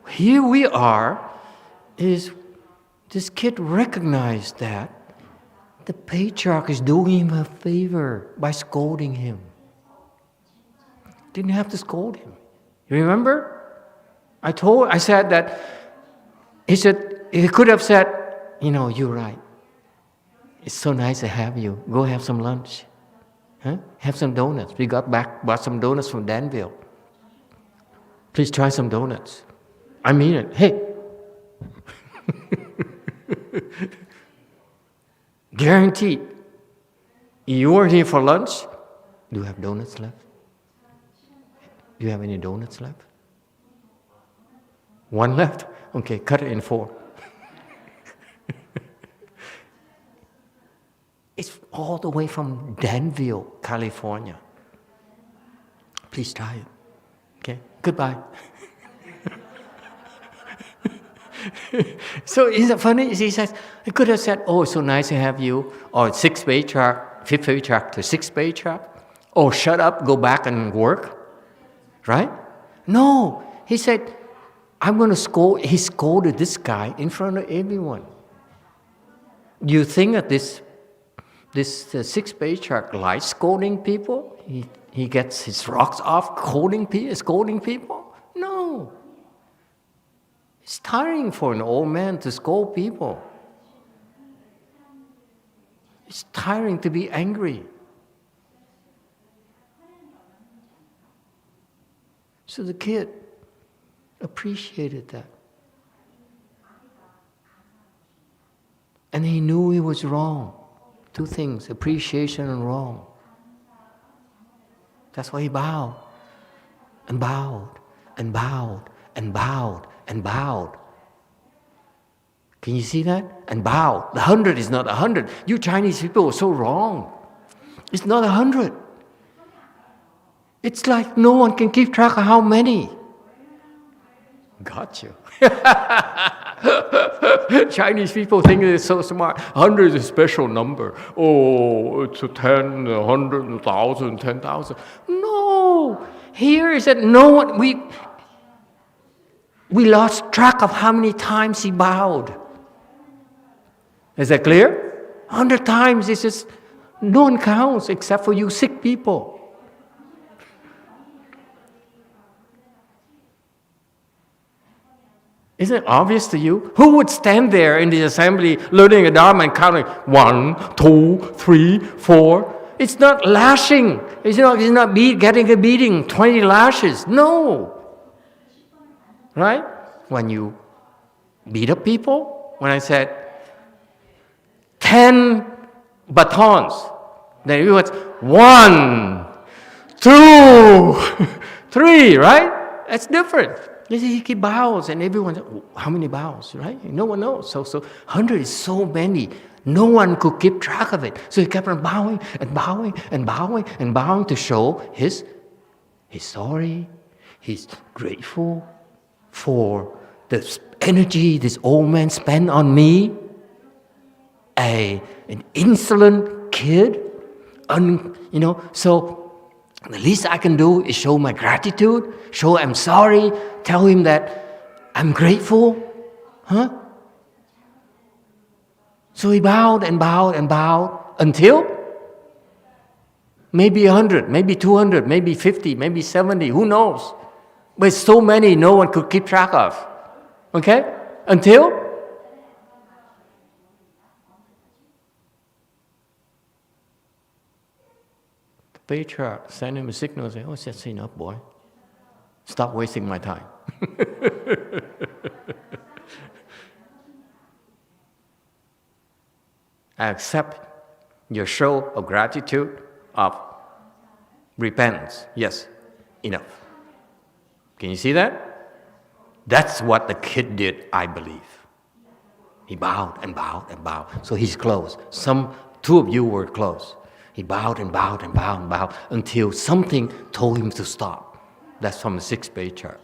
Speaker 1: Here we are, this kid recognized that the patriarch is doing him a favor by scolding him. Didn't have to scold him. You remember? I said that, he could have said, "You're right. It's so nice to have you. Go have some lunch. Huh? Have some donuts. We bought some donuts from Danville. Please try some donuts." I mean it. Hey. Guaranteed. You were here for lunch. Do you have donuts left? Do you have any donuts left? One left? Okay, cut it in 4. It's all the way from Danville, California. Please try it. Okay, goodbye. So isn't it funny? He says, he could have said, "Oh, it's so nice to have you," or 6th Patriarch, 5th Patriarch to 6th Patriarch. "Oh, shut up, go back and work." Right? No, he said, "I'm going to scold." He scolded this guy in front of everyone. You think that this 6th Patriarch likes scolding people? He gets his rocks off scolding people? No. It's tiring for an old man to scold people. It's tiring to be angry. So the kid appreciated that. And he knew he was wrong. 2 things, appreciation and wrong. That's why he bowed and bowed and bowed and bowed and bowed. Can you see that? And bowed. The 100 is not 100. You Chinese people are so wrong. It's not 100. It's like no one can keep track of how many. Got you. Chinese people think they're so smart. 100 is a special number. Oh, it's a 10, 100, 1,000, 10,000. No. Here is that no one, we lost track of how many times he bowed. Is that clear? 100 times is just, no one counts except for you sick people. Isn't it obvious to you? Who would stand there in the assembly learning a Dharma and counting 1, 2, 3, 4? It's not lashing. It's not getting a beating, 20 lashes. No. Right? When you beat up people, when I said 10 batons, then it was 1, 2, 3, right? That's different. You see, he bows, and everyone says, how many bows, right? No one knows. So 100 is so many. No one could keep track of it. So he kept on bowing and bowing and bowing and bowing to show his sorry. He's grateful for the energy this old man spent on me. An insolent kid. So the least I can do is show my gratitude, show I'm sorry, tell him that I'm grateful. So he bowed and bowed and bowed until maybe 100, maybe 200, maybe 50, maybe 70, who knows? But it's so many no one could keep track of. Okay? Until Patriarch sent him a signal and said, oh, that's enough, boy. Stop wasting my time. I accept your show of gratitude, of repentance. Yes, enough. Can you see that? That's what the kid did, I believe. He bowed and bowed and bowed. So he's close. Two of you were close. He bowed and bowed and bowed and bowed until something told him to stop. That's from the 6th Patriarch.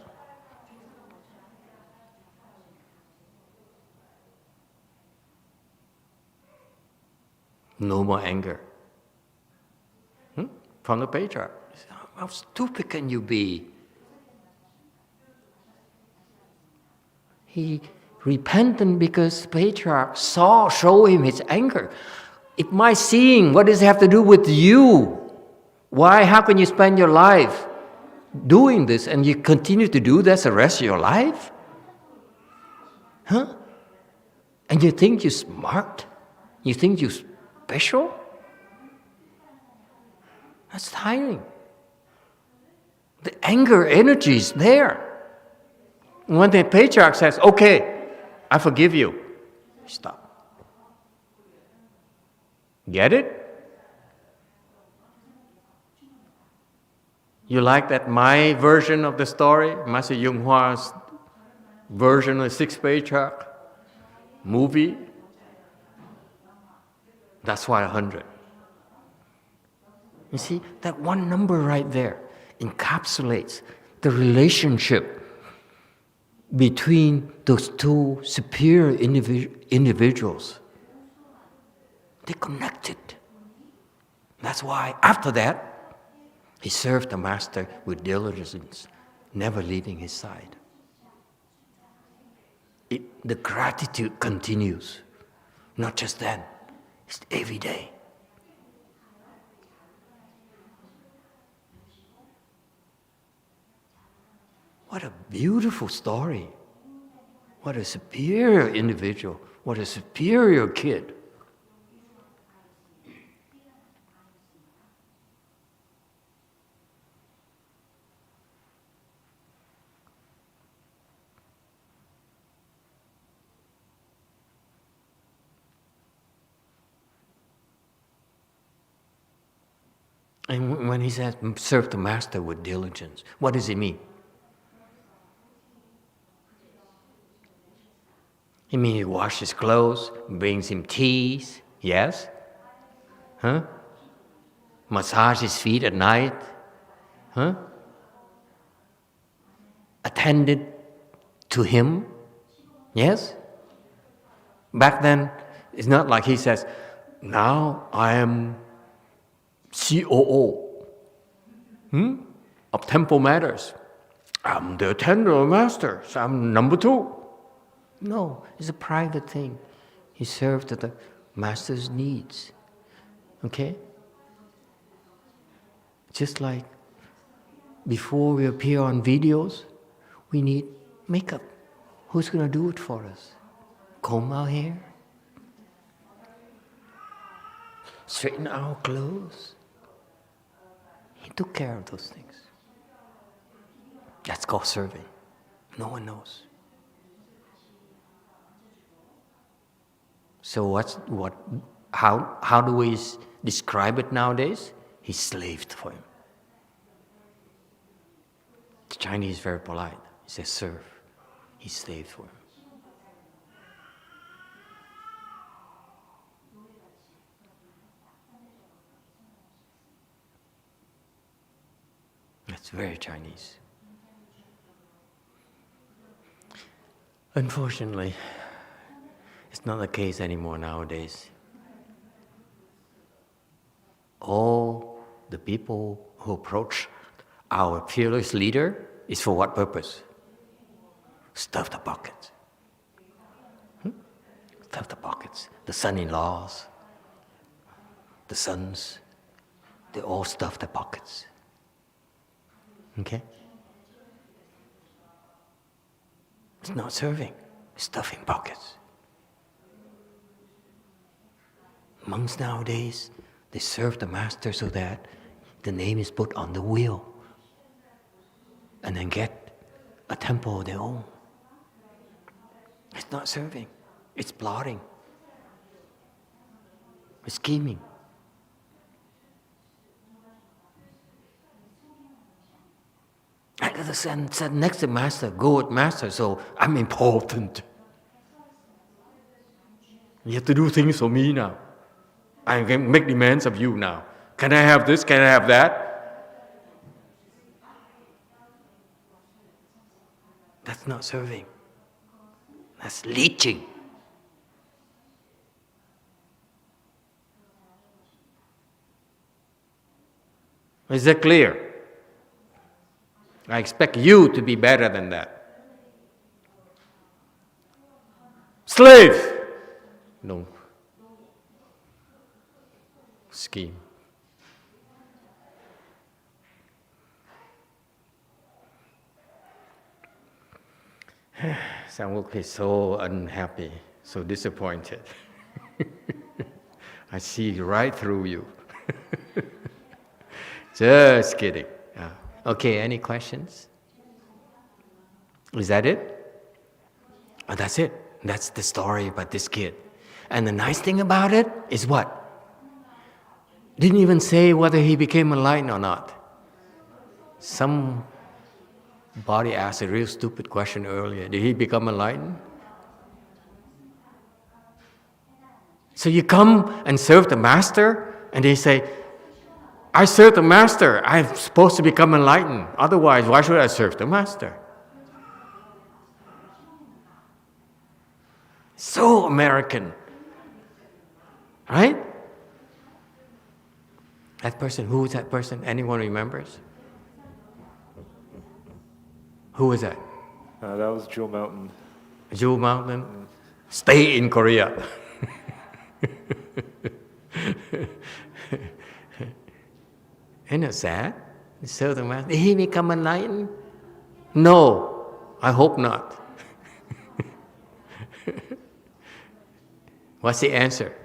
Speaker 1: No more anger. From the Patriarch. How stupid can you be? He repented because the Patriarch show him his anger. If my seeing, what does it have to do with you? Why? How can you spend your life doing this and you continue to do this the rest of your life? And you think you're smart? You think you're special? That's tiring. The anger energy is there. And when the Patriarch says, okay, I forgive you, stop. Get it? You like that my version of the story, Master YongHua's version of the 6th Patriarch movie? That's why 100. You see, that one number right there encapsulates the relationship between those two superior individuals. They connected. That's why after that, he served the Master with diligence, never leaving his side. The gratitude continues. Not just then, it's every day. What a beautiful story. What a superior individual. What a superior kid. And when he says, serve the Master with diligence, what does it mean? It means he washes his clothes, brings him teas, yes? Massage his feet at night, Huh? Attended to him? Yes? Back then, it's not like he says, now I am COO of temple matters. I'm the attendant of masters. I'm number 2. No, it's a private thing. He served the master's needs. Okay? Just like before we appear on videos, we need makeup. Who's going to do it for us? Comb our hair? Straighten our clothes? He took care of those things. That's called serving. No one knows. So how do we describe it nowadays? He slaved for him. The Chinese is very polite. He says serve. He slaved for him. That's very Chinese. Unfortunately, it's not the case anymore nowadays. All the people who approach our fearless leader is for what purpose? Stuff the pockets. Stuff the pockets. The son-in-laws, the sons, they all stuff their pockets. Okay? It's not serving, it's stuffing pockets. Monks nowadays, they serve the master so that the name is put on the wheel and then get a temple of their own. It's not serving, it's plotting, it's scheming. I gotta stand next to master, go with master, so I'm important. You have to do things for me now. I can make demands of you now. Can I have this? Can I have that? That's not serving. That's leeching. Is that clear? I expect you to be better than that. Slave! No. Scheme. Samvuk is so unhappy, so disappointed. I see right through you. Just kidding. Okay, any questions? Is that it? Oh, that's it. That's the story about this kid. And the nice thing about it is what? Didn't even say whether he became enlightened or not. Somebody asked a real stupid question earlier. Did he become enlightened? So you come and serve the master, and they say, I serve the master. I'm supposed to become enlightened. Otherwise, why should I serve the master? So American. Right? That person, who is that person? Anyone remembers? Who was that?
Speaker 2: That was Jewel Mountain.
Speaker 1: Jewel Mountain? Stay in Korea. Isn't it sad? Did he become enlightened? No, I hope not. What's the answer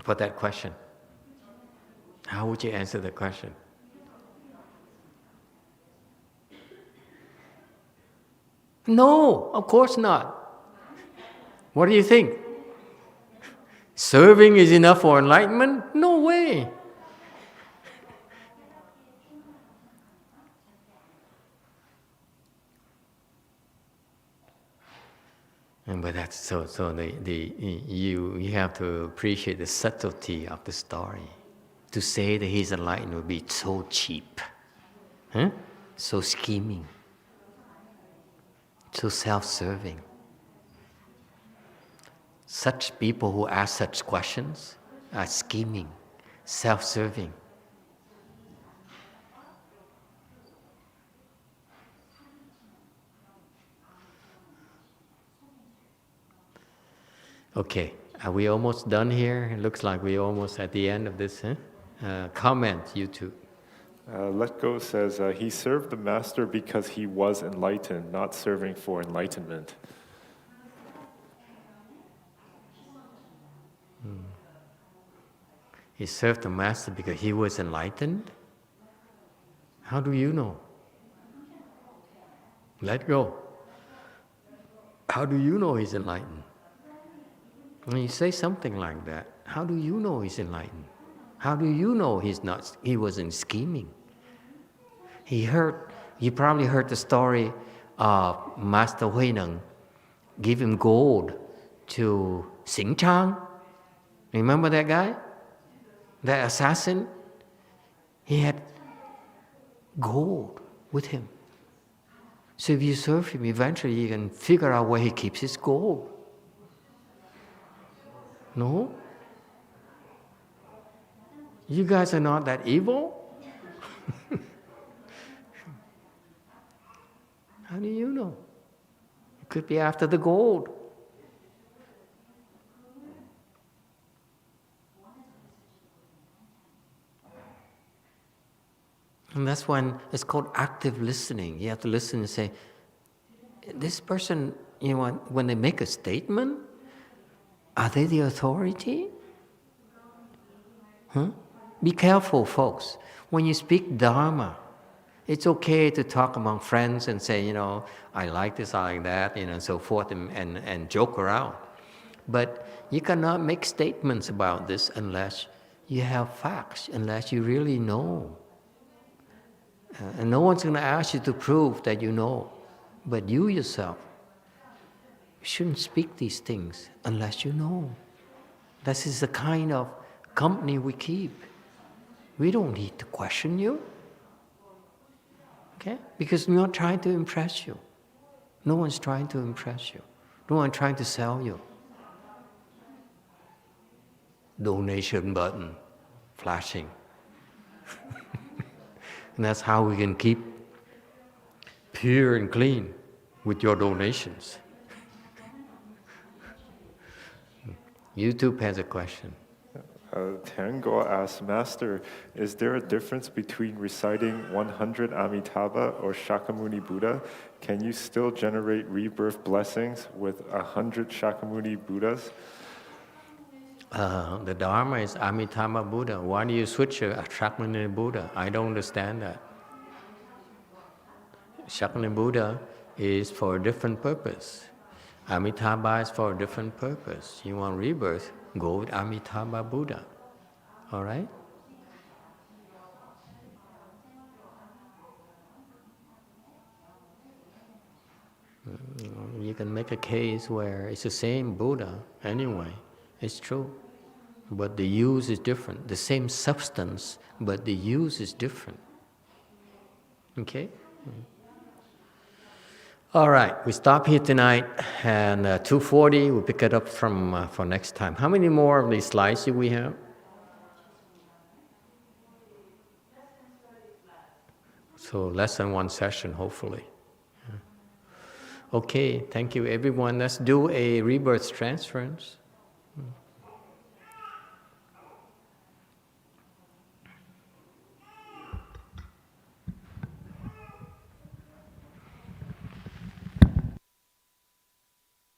Speaker 1: for that question? How would you answer the question? No, of course not. What do you think? Serving is enough for enlightenment? No way. But that's so you have to appreciate the subtlety of the story. to say that he's enlightened would be so cheap, huh? So scheming, so self-serving. Such people who ask such questions are scheming, self-serving. Okay, are we almost done here? It looks like we're almost at the end of this. Comment, you two.
Speaker 2: Let Go says, he served the master because he was enlightened, not serving for enlightenment.
Speaker 1: He served the master because he was enlightened? How do you know? Let go. How do you know he's enlightened? When you say something like that, how do you know he's enlightened? How do you know he wasn't scheming? You probably heard the story of Master Huì Néng give him gold to Xing Chang. Remember that guy? That assassin? He had gold with him. So if you serve him, eventually you can figure out where he keeps his gold. No? You guys are not that evil? How do you know? It could be after the gold. And that's when it's called active listening. You have to listen and say, this person, when they make a statement, are they the authority? Huh? Be careful, folks. When you speak Dharma, it's okay to talk among friends and say, I like this, I like that, and so forth, and joke around. But you cannot make statements about this unless you have facts, unless you really know. And no one's going to ask you to prove that you know. But you yourself, you shouldn't speak these things unless you know. This is the kind of company we keep. We don't need to question you. Okay? Because we're not trying to impress you. No one's trying to impress you. No one's trying to sell you. Donation button flashing. And that's how we can keep pure and clean with your donations. YouTube has a question.
Speaker 2: Tian Guo asks, Master, is there a difference between reciting 100 Amitabha or Shakyamuni Buddha? Can you still generate rebirth blessings with 100 Shakyamuni Buddhas?
Speaker 1: The Dharma is Amitabha Buddha. Why do you switch to Shakyamuni Buddha? I don't understand that. Shakyamuni Buddha is for a different purpose. Amitabha is for a different purpose. You want rebirth, go with Amitabha Buddha. All right? You can make a case where it's the same Buddha anyway. It's true. But the use is different. The same substance, but the use is different. Okay? All right, we stop here tonight, and 2:40, we'll pick it up from for next time. How many more of these slides do we have? So less than one session, hopefully. Okay, thank you everyone. Let's do a rebirth transference.